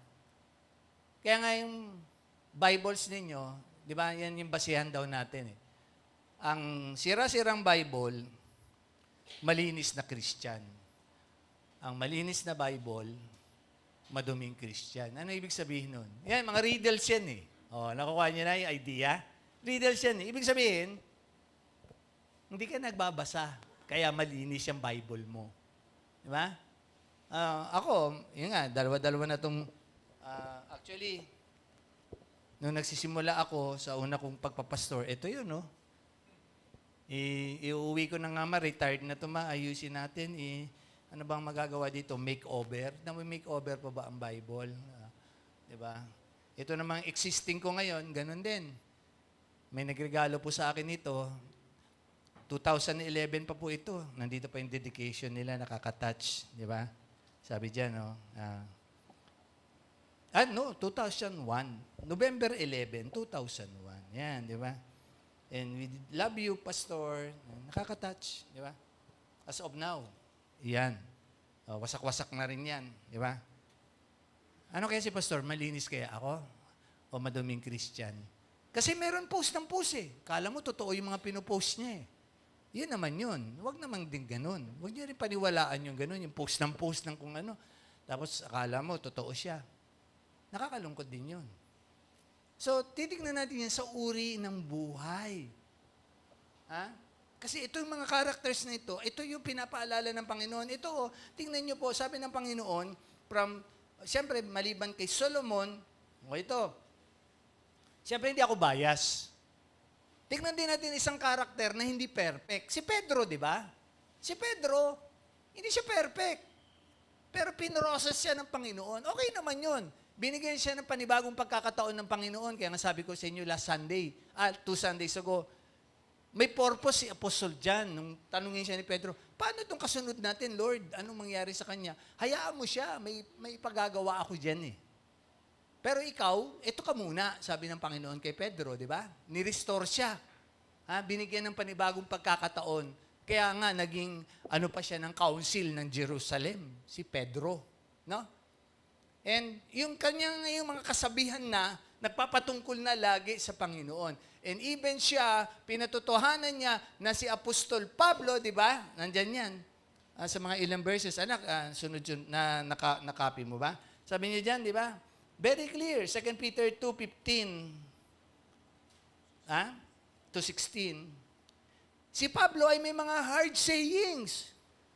Kaya nga yung Bibles ninyo, di ba, yan yung basihan daw natin Ang sira-sirang Bible, malinis na Christian. Ang malinis na Bible, maduming Christian. Ano ibig sabihin nun? Yan, mga riddles yan nakukuha niyo na yung idea? Riddles yan Ibig sabihin, hindi ka nagbabasa, kaya malinis yung Bible mo. Di ba? Ako, yun nga, dalawa-dalawa na itong, actually, nung nagsisimula ako sa una kong pagpapastor, ito yun, iuwi ko na nga retired na ito ayusin natin, ano bang magagawa dito? Makeover. Makeover pa ba ang Bible? Diba? Ito namang existing ko ngayon, ganun din. May nagregalo po sa akin ito. 2011 pa po ito. Nandito pa yung dedication nila, nakaka-touch. Diba? Sabi dyan, 2001. November 11, 2001. Yan, di ba? And we love you, Pastor. Nakaka-touch, di ba? As of now, yan. Wasak-wasak na rin yan, di ba? Ano kaya si Pastor? Malinis kaya ako? O maduming Christian? Kasi meron post ng post Kala mo, totoo yung mga pinopost niya Yun naman yun. Huwag naman din ganun. Huwag niyo rin paniwalaan yung ganun, yung post ng kung ano. Tapos akala mo, totoo siya. Nakakalungkot din yun. So, titignan natin yan sa uri ng buhay. Kasi ito yung mga characters na ito yung pinapaalala ng Panginoon. Ito, tingnan nyo po, sabi ng Panginoon, siyempre, maliban kay Solomon, siyempre, hindi ako bias. Tingnan din natin isang karakter na hindi perfect. Si Pedro, di ba? Si Pedro, hindi siya perfect. Pero pinroses siya ng Panginoon. Okay naman yun. Binigyan siya ng panibagong pagkakataon ng Panginoon. Kaya nga sabi ko sa inyo last Sunday, 2 Sundays ago, may purpose si Apostol John. Nung tanungin siya ni Pedro, paano itong kasunod natin, Lord? Anong mangyari sa kanya? Hayaan mo siya, may pagagawa ako dyan eh. Pero ikaw, ito ka muna, sabi ng Panginoon kay Pedro, di ba? Ni-restore siya. Binigyan ng panibagong pagkakataon. Kaya nga, naging pa siya ng council ng Jerusalem, si Pedro. No? And yung mga kasabihan na, nagpapatungkol na lagi sa Panginoon. And even siya, pinatotohanan niya na si Apostol Pablo, di ba? Nandyan yan. Sa mga ilang verses. Anak, sunod yun, na-copy mo ba? Sabi niya dyan, di ba? Very clear. 2 Peter 2:15 to 16. Si Pablo ay may mga hard sayings.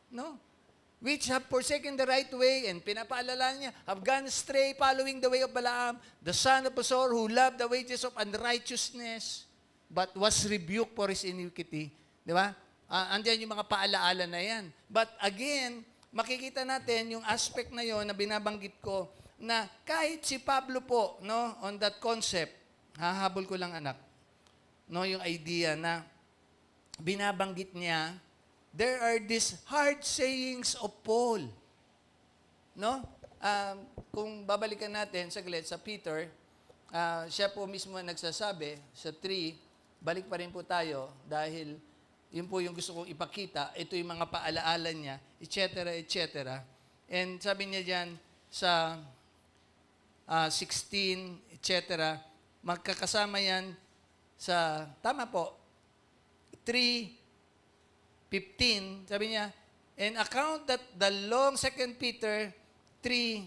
No? Which have forsaken the right way, and pinapaalala niya, have gone astray following the way of Balaam, the son of Bosor, who loved the wages of unrighteousness, but was rebuked for his iniquity. Di ba? Andiyan yung mga paalaala na yan. But again, makikita natin yung aspect na yon na binabanggit ko, na kahit si Pablo po, no, on that concept, hahabol ko lang anak, no, yung idea na binabanggit niya, there are these hard sayings of Paul. No? Kung babalikan natin saglit sa Peter, siya po mismo nagsasabi sa 3, balik pa rin po tayo dahil yun po yung gusto kong ipakita. Ito yung mga paalaala niya, etc., etc. And sabi niya dyan sa 16, etc., magkakasama yan sa, tama po, 3:15, sabi niya, and account that the long, 2 Peter 3,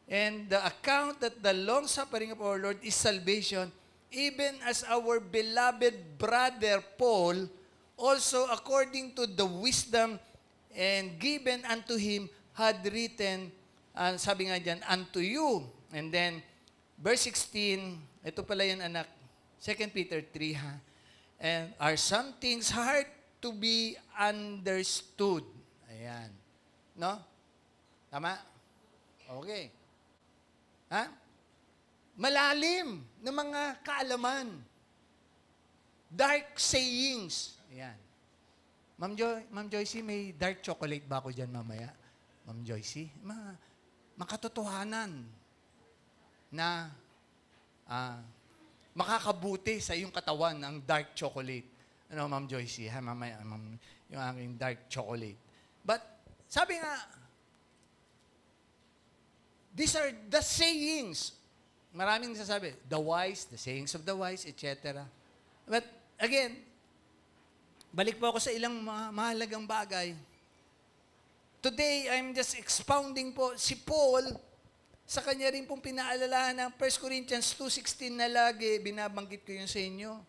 and the account that the long suffering of our Lord is salvation, even as our beloved brother Paul, also according to the wisdom and given unto him, had written, sabi nga dyan, unto you. And then, verse 16, ito pala yan anak, 2 Peter 3, and are some things hard to be understood. Ayan. No? Tama? Okay. Malalim na mga kaalaman. Dark sayings. Ayan. Ma'am Joycey, may dark chocolate ba ako dyan mamaya? Ma'am Joycey? Makatotohanan na makakabuti sa iyong katawan ang dark chocolate. Ano, Ma'am Joycey, mamaya, yung aking dark chocolate. But, sabi nga, these are the sayings. Maraming nasasabi, the wise, the sayings of the wise, etc. But, again, balik po ako sa ilang mahalagang bagay. Today, I'm just expounding po si Paul sa kanya rin pong pinaalalahan ng 1 Corinthians 2:16 na lagi, binabanggit ko yun sa inyo.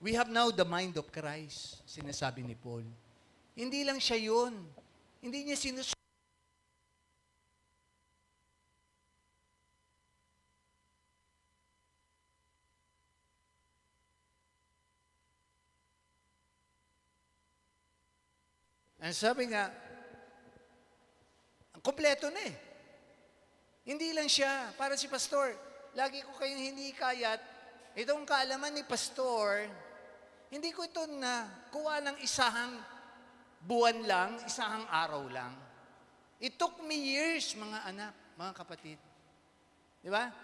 We have now the mind of Christ, sinasabi ni Paul. Hindi lang siya yun. Hindi niya ang sabi nga, ang kompleto na eh. Hindi lang siya, para si Pastor, lagi ko kayong hinikayat, itong kaalaman ni Pastor, hindi ko ito na kuha ng isang buwan lang, isang araw lang. It took me years, mga anak, mga kapatid. Di ba?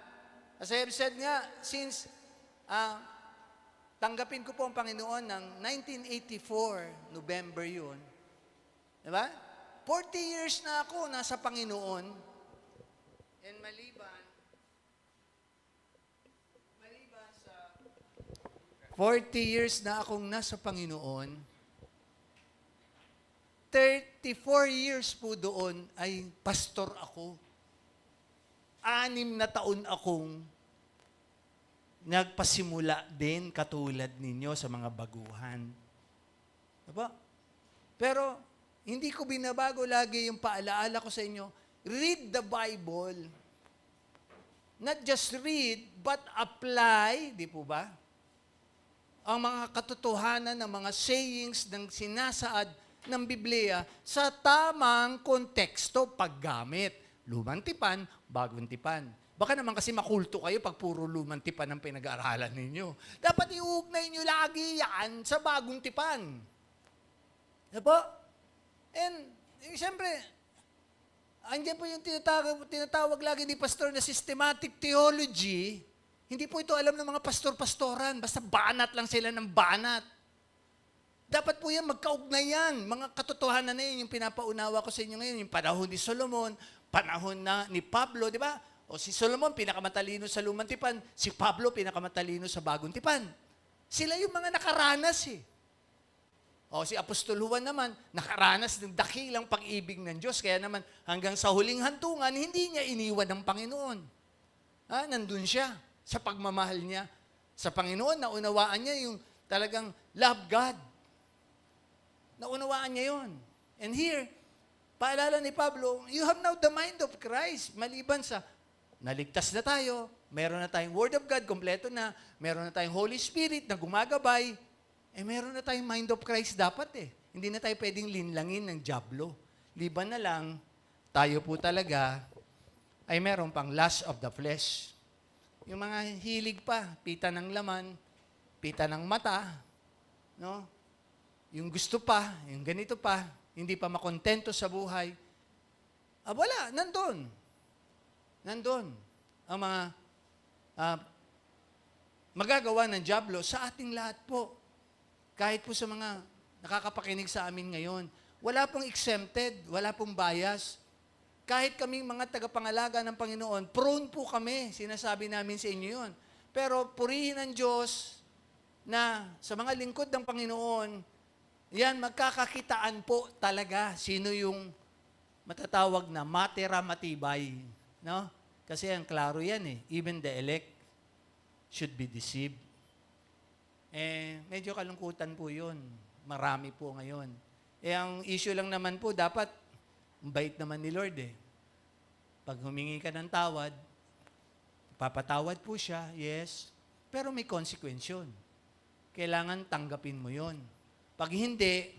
As I have said nga, since tanggapin ko po ang Panginoon ng 1984, November yun. Di ba? 40 years na ako nasa Panginoon. And maliban sa 40 years na akong nasa Panginoon, 34 years po doon ay pastor ako. 6 na taon akong nagpasimula din katulad ninyo sa mga baguhan. Diba? Pero hindi ko binabago lagi yung paalaala ko sa inyo, read the Bible. Not just read, but apply, di po ba? Ang mga katotohanan ng mga sayings ng sinasaad ng Biblia sa tamang konteksto paggamit. Lumang tipan, bagong tipan. Baka naman kasi makulto kayo pag puro lumang tipan ang pinag-aaralan ninyo. Dapat iugnay nyo lagi yan sa bagong tipan. Diba? And, siyempre, andyan po yung tinatawag lagi ni pastor na systematic theology. Hindi po ito alam ng mga pastor-pastoran. Basta banat lang sila ng banat. Dapat po yan, magkaugnay yan. Mga katotohanan na yun, yung pinapaunawa ko sa inyo ngayon, yung panahon ni Solomon, panahon na ni Pablo, di ba? O si Solomon, pinakamatalino sa lumang tipan. Si Pablo, pinakamatalino sa bagong tipan. Sila yung mga nakaranas eh. O si Apostol Juan naman, nakaranas ng dakilang pag-ibig ng Diyos. Kaya naman, hanggang sa huling hantungan, hindi niya iniwan ng Panginoon. Nandun siya sa pagmamahal niya. Sa Panginoon, naunawaan niya yung talagang love God. Naunawaan niya yun. And here, paalala ni Pablo, you have now the mind of Christ. Maliban sa, naligtas na tayo, meron na tayong Word of God, kompleto na, meron na tayong Holy Spirit na gumagabay, meron na tayong mind of Christ dapat Hindi na tayo pwedeng linlangin ng dyablo. Liban na lang, tayo po talaga ay meron pang lust of the flesh. Yung mga hilig pa, pita ng laman, pita ng mata, no? Yung gusto pa, yung ganito pa, hindi pa makontento sa buhay. Wala, nandun. Nandun. Ang mga magagawa ng dyablo sa ating lahat po. Kahit po sa mga nakakapakinig sa amin ngayon. Wala pong exempted, wala pong bias. Kahit kaming mga tagapangalaga ng Panginoon, prone po kami, sinasabi namin sa inyo yun. Pero purihin ang Diyos na sa mga lingkod ng Panginoon, yan, magkakakitaan po talaga sino yung matatawag na matira matibay. No? Kasi ang klaro yan Even the elect should be deceived. Medyo kalungkutan po yun. Marami po ngayon. Ang issue lang naman po, dapat, bait naman ni Lord Pag humingi ka ng tawad, papatawad po siya, yes, pero may consequence yun. Kailangan tanggapin mo yun. Pag hindi,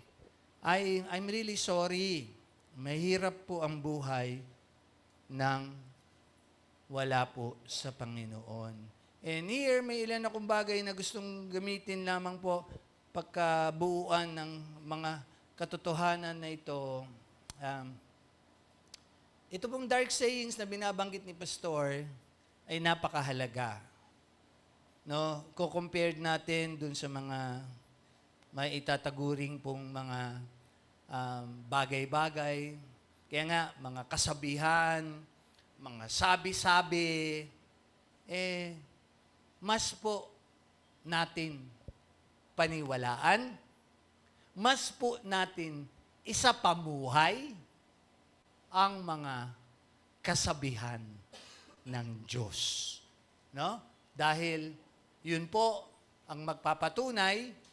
I'm really sorry. Mahirap po ang buhay nang wala po sa Panginoon. And here, may ilan akong bagay na gustong gamitin lamang po pagkabuuan ng mga katotohanan na ito. Ito pong dark sayings na binabanggit ni Pastor ay napakahalaga. No? Ko-compared natin dun sa mga may itataguring pong mga bagay-bagay. Kaya nga, mga kasabihan, mga sabi-sabi, mas po natin paniwalaan, mas po natin isapamuhay ang mga kasabihan ng Diyos. No? Dahil yun po ang magpapatunay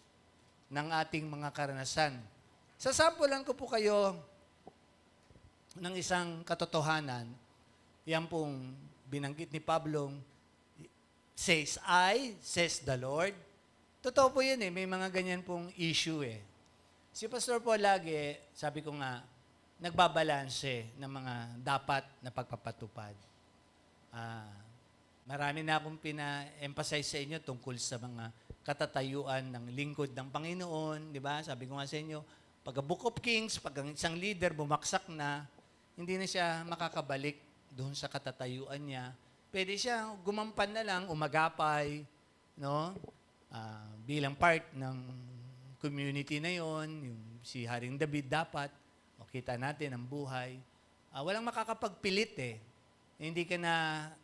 ng ating mga karanasan. Sasampulan ko po kayo ng isang katotohanan. Yan pong binanggit ni Pablo, says I, says the Lord. Totoo po yun may mga ganyan pong issue Si Pastor po lagi, sabi ko nga, nagbabalanse ng mga dapat na pagpapatupad. Marami na akong pina-emphasize sa inyo tungkol sa mga katatayuan ng lingkod ng Panginoon, di ba? Sabi ko nga sa inyo, pag Book of Kings, pag ang isang leader bumaksak na, hindi na siya makakabalik doon sa katatayuan niya. Pwede siya gumampan na lang, umagapay, no? Bilang part ng community na yon, yung si Haring David dapat, kita natin ang buhay. Walang makakapagpilit Hindi ka na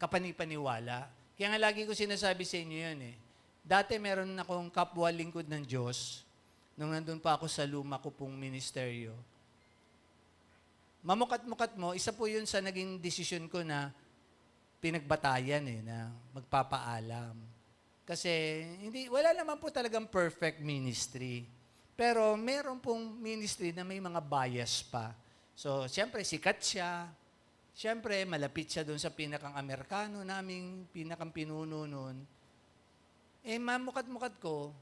kapanipaniwala. Kaya nga lagi ko sinasabi sa inyo yun Dati meron akong kapwa lingkod ng Diyos, nung nandun pa ako sa luma ko pong ministeryo. Mamukat-mukat mo, isa po yun sa naging desisyon ko na pinagbatayan na magpapaalam. Kasi wala naman po talagang perfect ministry. Pero meron pong ministry na may mga bias pa. So, siyempre, sikat siya. Siyempre, malapit siya doon sa pinakang Amerikano naming pinakang pinuno noon. Mamukat-mukat ko,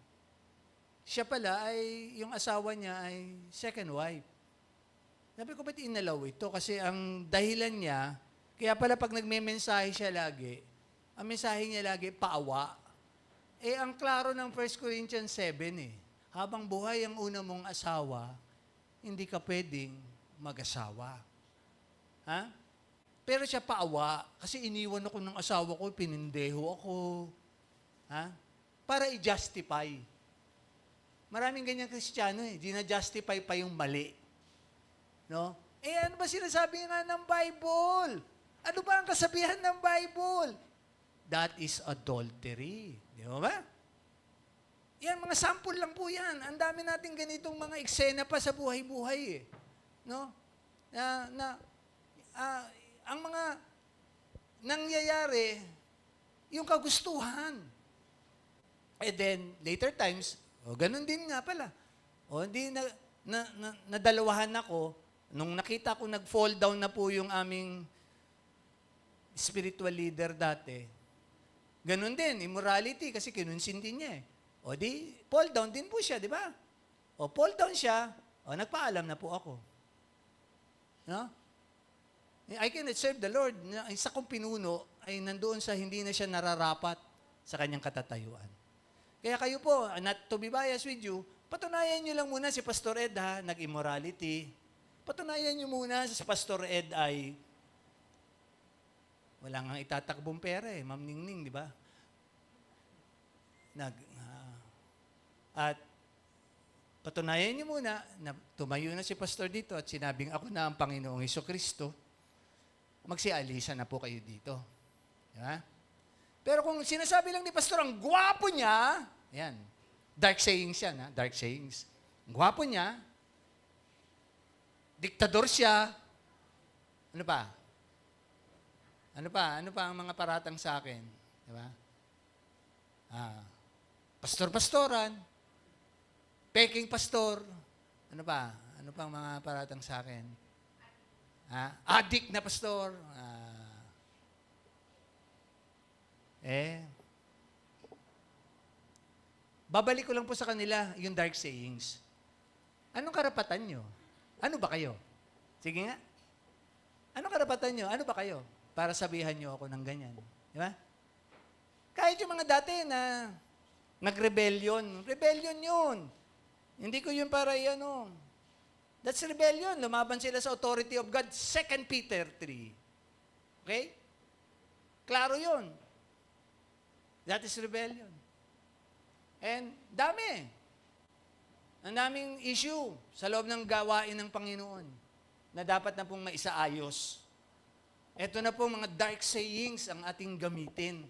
siya pala yung asawa niya ay second wife. Sabi ko, ba't inalaw ito? Kasi ang dahilan niya, Kaya pala pag nagme-mensahe siya lagi, ang mensahe niya lagi, paawa. Ang klaro ng 1 Corinthians 7 habang buhay ang una mong asawa, hindi ka pwedeng mag-asawa. Ha? Pero siya paawa, kasi iniwan ako ng asawa ko, pinindeho ako. Ha? Para i-justify. Maraming ganyan Kristiyano gina-justify pa yung mali. No? Ano ba sinasabi nga ng Bible? Ano ba ang kasabihan ng Bible? That is adultery. Di ba? Yan, mga sample lang po yan. Ang dami natin ganitong mga eksena pa sa buhay-buhay No? Ang mga nangyayari, yung kagustuhan. And then, later times, ganun din nga pala. Hindi nadalawahan ako, nung nakita ko nag-fall down na po yung aming spiritual leader dati, ganun din, immorality, kasi kinunsin din niya di, fall down din po siya, di ba? Fall down siya, nagpaalam na po ako. No? I cannot serve the Lord. Isa kong pinuno ay nandoon sa hindi na siya nararapat sa kanyang katatayuan. Kaya kayo po, not to be biased with you, patunayan nyo lang muna si Pastor Ed nag-immorality. Patunayan nyo muna si Pastor Ed ay wala nga itatakbong pera Ma'am Ningning, di ba? At patunayan nyo muna na tumayo na si Pastor dito at sinabing ako na ang Panginoong Hesukristo, magsialisa na po kayo dito. Diba? Pero kung sinasabi lang ni Pastor, ang gwapo niya, yan, dark sayings yan, dark sayings. Ang gwapo niya, diktador siya, ano pa? Ano pa ang mga paratang sa akin? Diba? Pastor-pastoran, peking pastor, ano pa? Ano pa ang mga paratang sa akin? Addict na pastor, babalik ko lang po sa kanila yung dark sayings. Anong karapatan nyo? Ano ba kayo? Sige nga. Anong karapatan nyo? Ano ba kayo? Para sabihan nyo ako ng ganyan. Di ba? Kahit yung mga dati na nag-rebellion. Rebellion yun. Hindi ko yun para That's rebellion. Lumaban sila sa authority of God. 2 Peter 3. Okay? Klaro yun. That is rebellion. And dami. Ang daming issue sa loob ng gawain ng Panginoon na dapat na pong maisaayos. Ito na po mga dark sayings ang ating gamitin.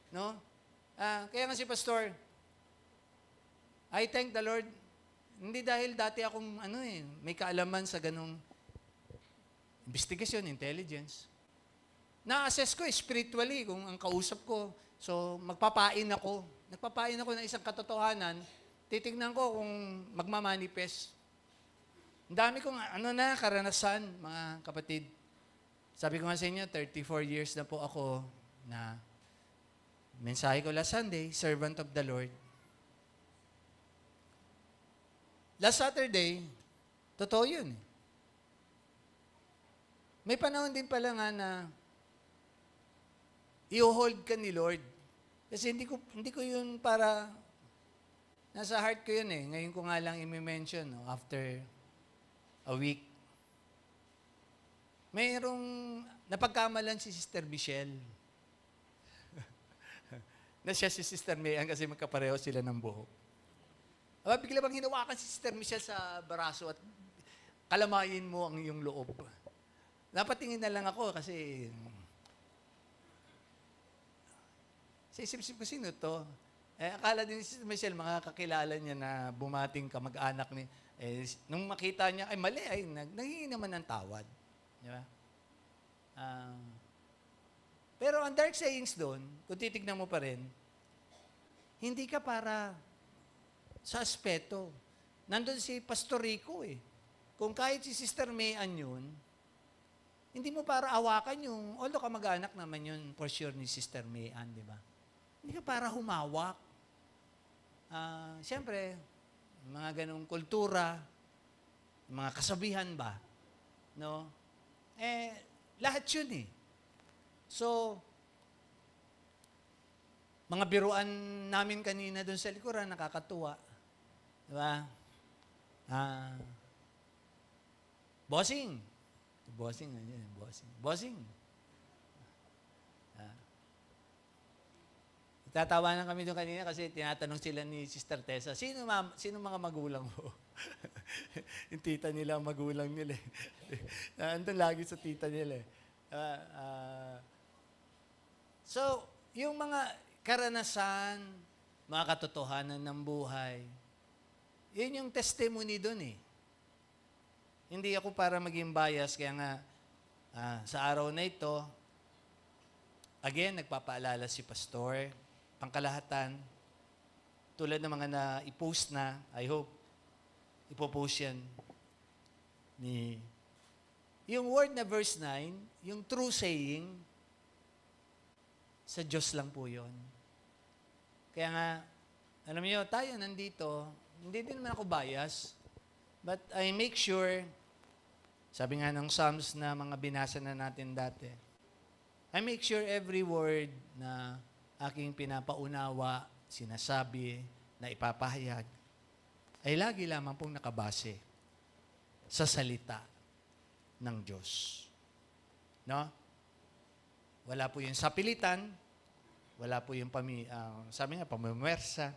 No? Kaya nga si Pastor, I thank the Lord, hindi dahil dati akong may kaalaman sa ganong investigation, intelligence. Na-assess ko spiritually kung ang kausap ko. So, magpapain ako. Nagpapain ako ng isang katotohanan, titignan ko kung magmamanifest. Ang dami kong karanasan, mga kapatid. Sabi ko nga sa inyo, 34 years na po ako na mensahe ko last Sunday, servant of the Lord. Last Saturday, totoo yun. May panahon din pala nga na i-hold ka ni Lord. Kasi hindi ko yun para, nasa heart ko yun Ngayon ko nga lang i-mention, after a week. Mayroong napagkamalan si Sister Michelle. Na siya si Sister Mayan kasi magkapareho sila ng buhok. Bigla bang hinawakan si Sister Michelle sa baraso at kalamayin mo ang iyong loob. Napatingin na lang ako kasi sa isip-isip ko, sino to? Akala din si Michelle, makakakilala niya na bumating kamag-anak ni... nung makita niya, mali, nanghingi naman ng tawad. Di ba? Pero ang dark sayings doon, kung titignan mo pa rin, hindi ka para sa aspeto. Nandun si Pastor Rico Kung kahit si Sister Mayan yun, hindi mo para awakan yung, although kamag-anak naman yun, for sure ni Sister Mayan, di ba? Hindi ka para humawak. Siyempre, mga ganong kultura, mga kasabihan ba, no? Lahat yun eh. So, mga biruan namin kanina doon sa likuran, nakakatuwa. Di ba? Bossing. Bossing, bossing. Bossing. Tatawanan kami doon kanina kasi tinatanong sila ni Sister Tessa, sino mga magulang mo? Yung tita nila, magulang nila. Andun lagi sa tita nila. So, yung mga karanasan, mga katotohanan ng buhay, yun yung testimony doon eh. Hindi ako para maging bias, kaya nga sa araw na ito, again, nagpapaalala si Pastor, pangkalahatan, tulad ng mga na-i-post na, I hope, ipopost yan yung word na verse 9, yung true saying, sa Diyos lang po yun. Kaya nga, alam niyo, tayo nandito, hindi din naman ako bias, but I make sure, sabi nga ng Psalms na mga binasa na natin dati, I make sure every word na aking pinapaunawa, sinasabi, na ipapahayag, ay lagi lamang pong nakabase sa salita ng Diyos. No? Wala po yung sapilitan, wala po yung sabi nga, pamimwersa.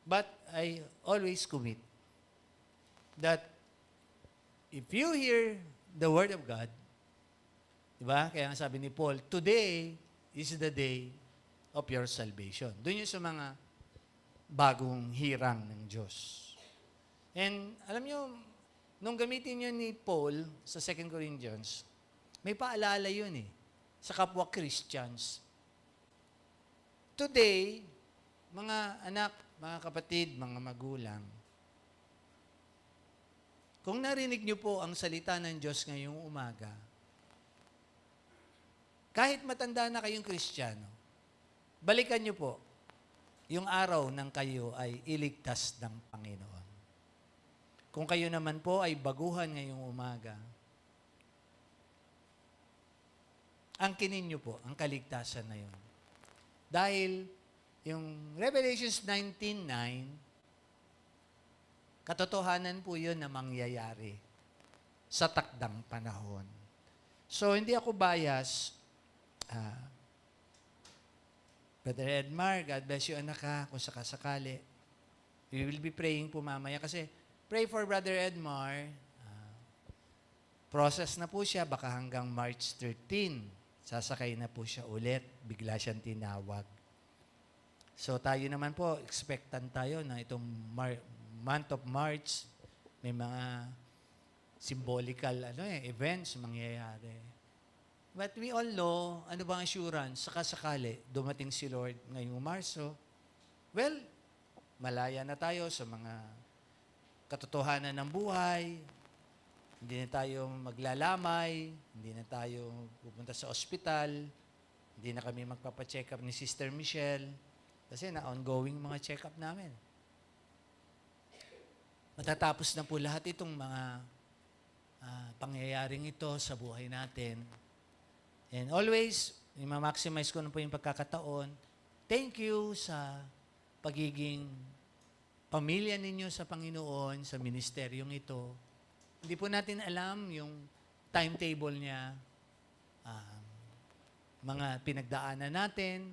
But I always commit that if you hear the Word of God, diba? Kaya nga sabi ni Paul, today is the day of your salvation. Doon yung sa mga bagong hirang ng Diyos. And alam nyo, nung gamitin yun ni Paul sa 2 Corinthians, may paalala yun eh, sa kapwa Christians. Today, mga anak, mga kapatid, mga magulang, kung narinig nyo po ang salita ng Diyos ngayong umaga, kahit matanda na kayong Kristiyano, balikan nyo po yung araw ng kayo ay iligtas ng Panginoon. Kung kayo naman po ay baguhan ngayong umaga, angkinin nyo po ang kaligtasan na yun. Dahil yung Revelations 19:9, katotohanan po yun na mangyayari sa takdang panahon. So, hindi ako bias. Brother Edmar, God bless you, anak ka, kung sakasakali. We will be praying po mamaya kasi pray for Brother Edmar. Process na po siya, baka hanggang March 13. Sasakay na po siya ulit. Bigla siyang tinawag. So tayo naman po, expectant tayo na itong month of March, may mga symbolical events mangyayari. But we all know, ano ba ang assurance? Sakasakali, dumating si Lord ngayong Marso. Well, malaya na tayo sa mga katotohanan ng buhay. Hindi na tayo maglalamay. Hindi na tayo pupunta sa ospital. Hindi na kami magpapacheck up ni Sister Michelle. Kasi na-ongoing mga check-up namin. Matatapos na po lahat itong mga pangyayaring ito sa buhay natin. And always, i-maximize ko na po yung pagkakataon. Thank you sa pagiging pamilya ninyo sa Panginoon, sa ministeryong ito. Hindi po natin alam yung timetable niya, mga pinagdaanan natin.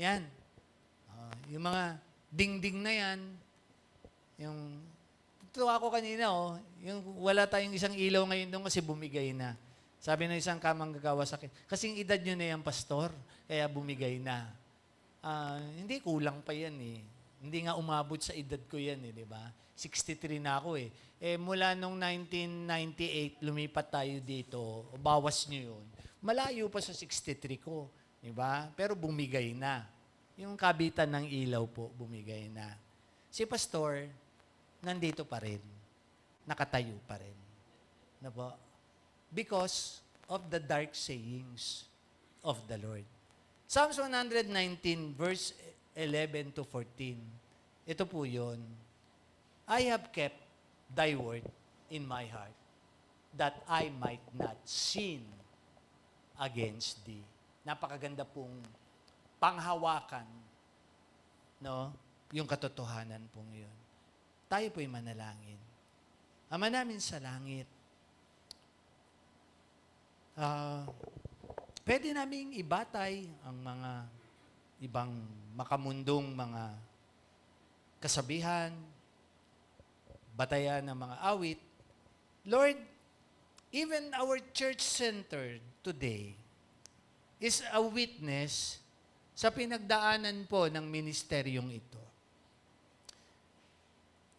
Yan. Yung mga ding-ding na yan, yung tuwa ko kanina, yung wala tayong isang ilaw ngayon doon kasi bumigay na. Sabi ng isang kamanggagawa sa akin, kasing edad nyo na yan, pastor, kaya bumigay na. Hindi, kulang pa yan eh. Hindi nga umabot sa edad ko yan eh, di ba? 63 na ako eh. Mula nung 1998, lumipat tayo dito, bawas nyo yun. Malayo pa sa 63 ko, di ba? Pero bumigay na. Yung kabitan ng ilaw po, bumigay na. Si pastor, nandito pa rin. Nakatayo pa rin. Na po? Because of the dark sayings of the Lord. Psalms 119, verse 11 to 14. Ito po yun. I have kept thy word in my heart, that I might not sin against thee. Napakaganda pong panghawakan, no? Yung katotohanan pong yun. Tayo po'y manalangin. Ama namin sa langit, pwede naming ibatay ang mga ibang makamundong mga kasabihan, batayan ng mga awit. Lord, even our church center today is a witness sa pinagdaanan po ng ministeryong ito.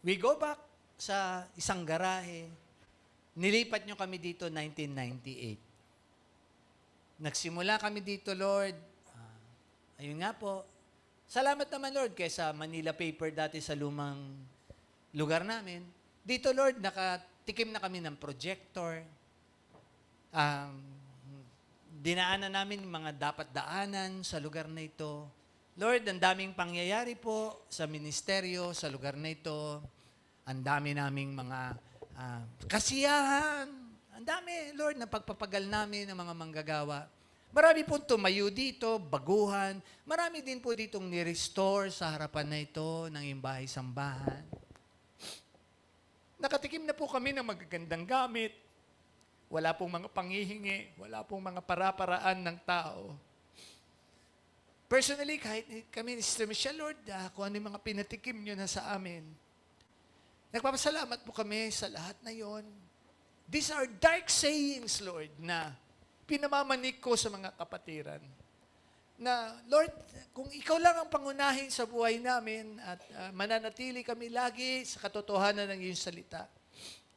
We go back sa isang garahe. Nilipat nyo kami dito 1998. Nagsimula kami dito, Lord. Ayun nga po. Salamat naman, Lord, kaysa Manila Paper dati sa lumang lugar namin. Dito, Lord, nakatikim na kami ng projector. Dinaanan namin mga dapat daanan sa lugar na ito. Lord, ang daming pangyayari po sa ministeryo, sa lugar na ito. Ang dami naming mga kasiyahan. Ang dami, Lord, na pagpapagal namin ng mga manggagawa. Marami pong tumayo dito, baguhan. Marami din po ditong ni-restore sa harapan na ito ng imbahay-sambahan. Nakatikim na po kami ng magagandang gamit. Wala pong mga panghihingi. Wala pong mga para-paraan ng tao. Personally, kahit kami ni Sister Michelle, Lord, kung ano yung mga pinatikim nyo na sa amin, nagpapasalamat po kami sa lahat na yon. These are dark sayings, Lord, na pinamamanik ko sa mga kapatiran. Na, Lord, kung ikaw lang ang pangunahin sa buhay namin at mananatili kami lagi sa katotohanan ng iyong salita,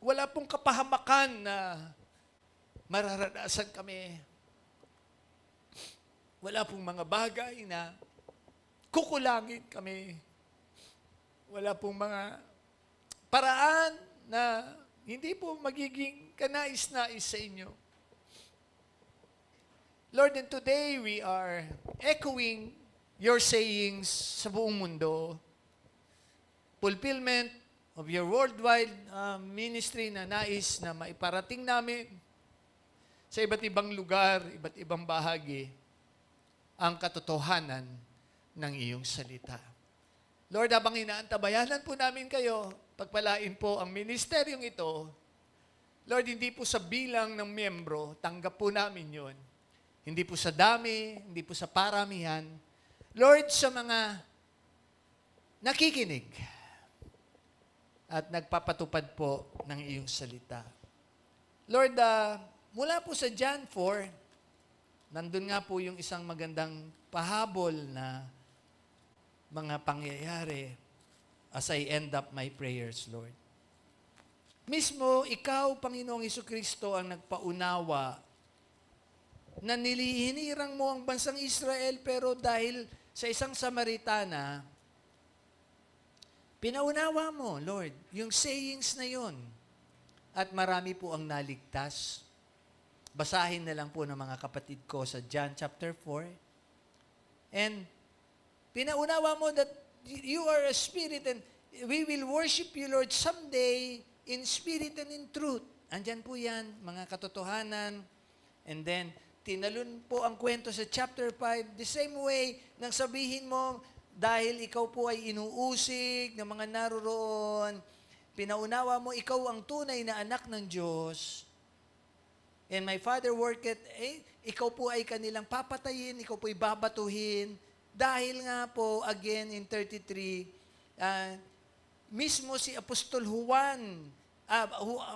wala pong kapahamakan na mararanasan kami. Wala pong mga bagay na kukulangin kami. Wala pong mga paraan na hindi po magiging kanais-nais sa inyo. Lord, and today we are echoing your sayings sa buong mundo. Fulfillment of your worldwide ministry na nais na maiparating namin sa iba't ibang lugar, iba't ibang bahagi, ang katotohanan ng iyong salita. Lord, habang inaantabayanan po namin kayo, pagpalain po ang ministeryong ito. Lord, hindi po sa bilang ng miyembro, tanggap po namin yon. Hindi po sa dami, hindi po sa paramihan. Lord, sa mga nakikinig at nagpapatupad po ng iyong salita. Lord, mula po sa John 4, nandun nga po yung isang magandang pahabol na mga pangyayari as I end up my prayers, Lord. Mismo, ikaw, Panginoong Jesucristo, ang nagpaunawa na hinirang mo ang bansang Israel, pero dahil sa isang Samaritana, pinaunawa mo, Lord, yung sayings na yon. At marami po ang naligtas. Basahin na lang po ng mga kapatid ko sa John chapter 4. And pinaunawa mo that you are a spirit and we will worship you, Lord, someday in spirit and in truth. Andyan po yan, mga katotohanan. And then, tinalun po ang kwento sa chapter 5, the same way nang sabihin mo, dahil ikaw po ay inuusig ng mga naroroon, pinaunawa mo, ikaw ang tunay na anak ng Diyos. And my Father worketh, ikaw po ay kanilang papatayin, ikaw po ay babatuhin. Dahil nga po, again in 33, mismo si Apostol Juan,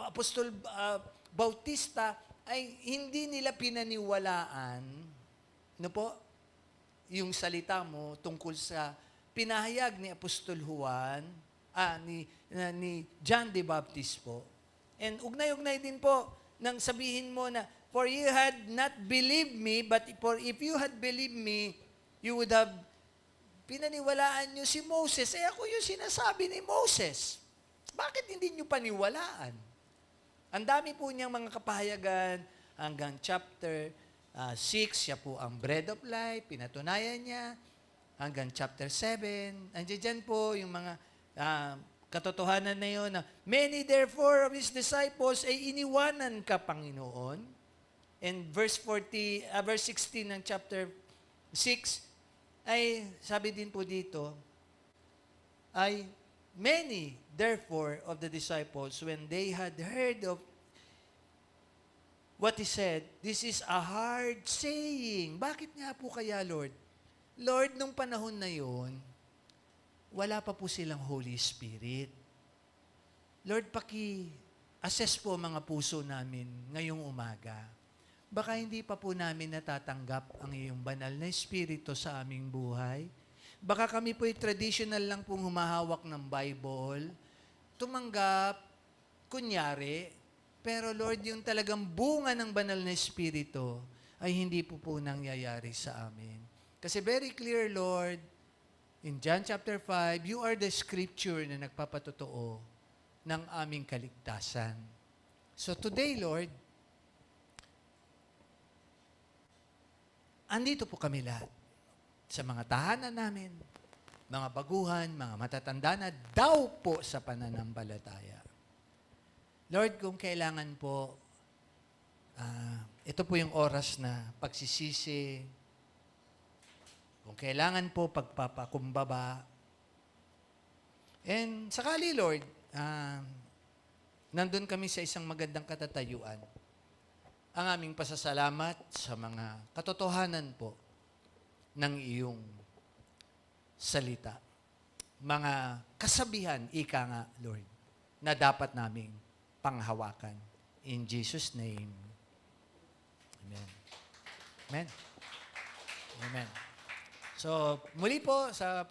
Apostol Bautista, ay hindi nila pinaniwalaan, no po, yung salita mo tungkol sa pinahayag ni Apostol Juan, ni John the Baptist po. And ugnay-ugnay din po nang sabihin mo na, for you had not believed me, but for if you had believed me, you would have pinaniwalaan nyo si Moses. Ako yung sinasabi ni Moses. Bakit hindi nyo paniwalaan? Ang dami po niyang mga kapahayagan hanggang chapter 6, siya po ang bread of life, pinatunayan niya. Hanggang chapter 7, andiyan dyan po yung mga katotohanan na yun na many therefore of His disciples ay iniwanan ka, Panginoon. And verse 16 ng chapter 6 ay sabi din po dito, ay many therefore of the disciples when they had heard of what He said, this is a hard saying. Bakit nga po kaya, Lord? Lord, nung panahon na yon, wala pa po silang Holy Spirit. Lord, paki-assess po mga puso namin ngayong umaga. Baka hindi pa po namin natatanggap ang iyong banal na Espiritu sa aming buhay. Baka kami po'y traditional lang pong humahawak ng Bible, tumanggap, kunyari, pero Lord, yung talagang bunga ng banal na Espiritu ay hindi po nangyayari sa amin. Kasi very clear, Lord, in John chapter 5, you are the scripture na nagpapatotoo ng aming kaligtasan. So today, Lord, andito po kami lahat sa mga tahanan namin, mga baguhan, mga matatanda na daw po sa pananampalataya. Lord, kung kailangan po, ito po yung oras na pagsisisi, kung kailangan po, pagpapakumbaba. And sakali, Lord, nandun kami sa isang magandang katatayuan. Ang aming pasasalamat sa mga katotohanan po ng iyong salita. Mga kasabihan, ika nga, Lord, na dapat naming panghawakan. In Jesus' name. Amen. Amen. Amen. So, muli po sa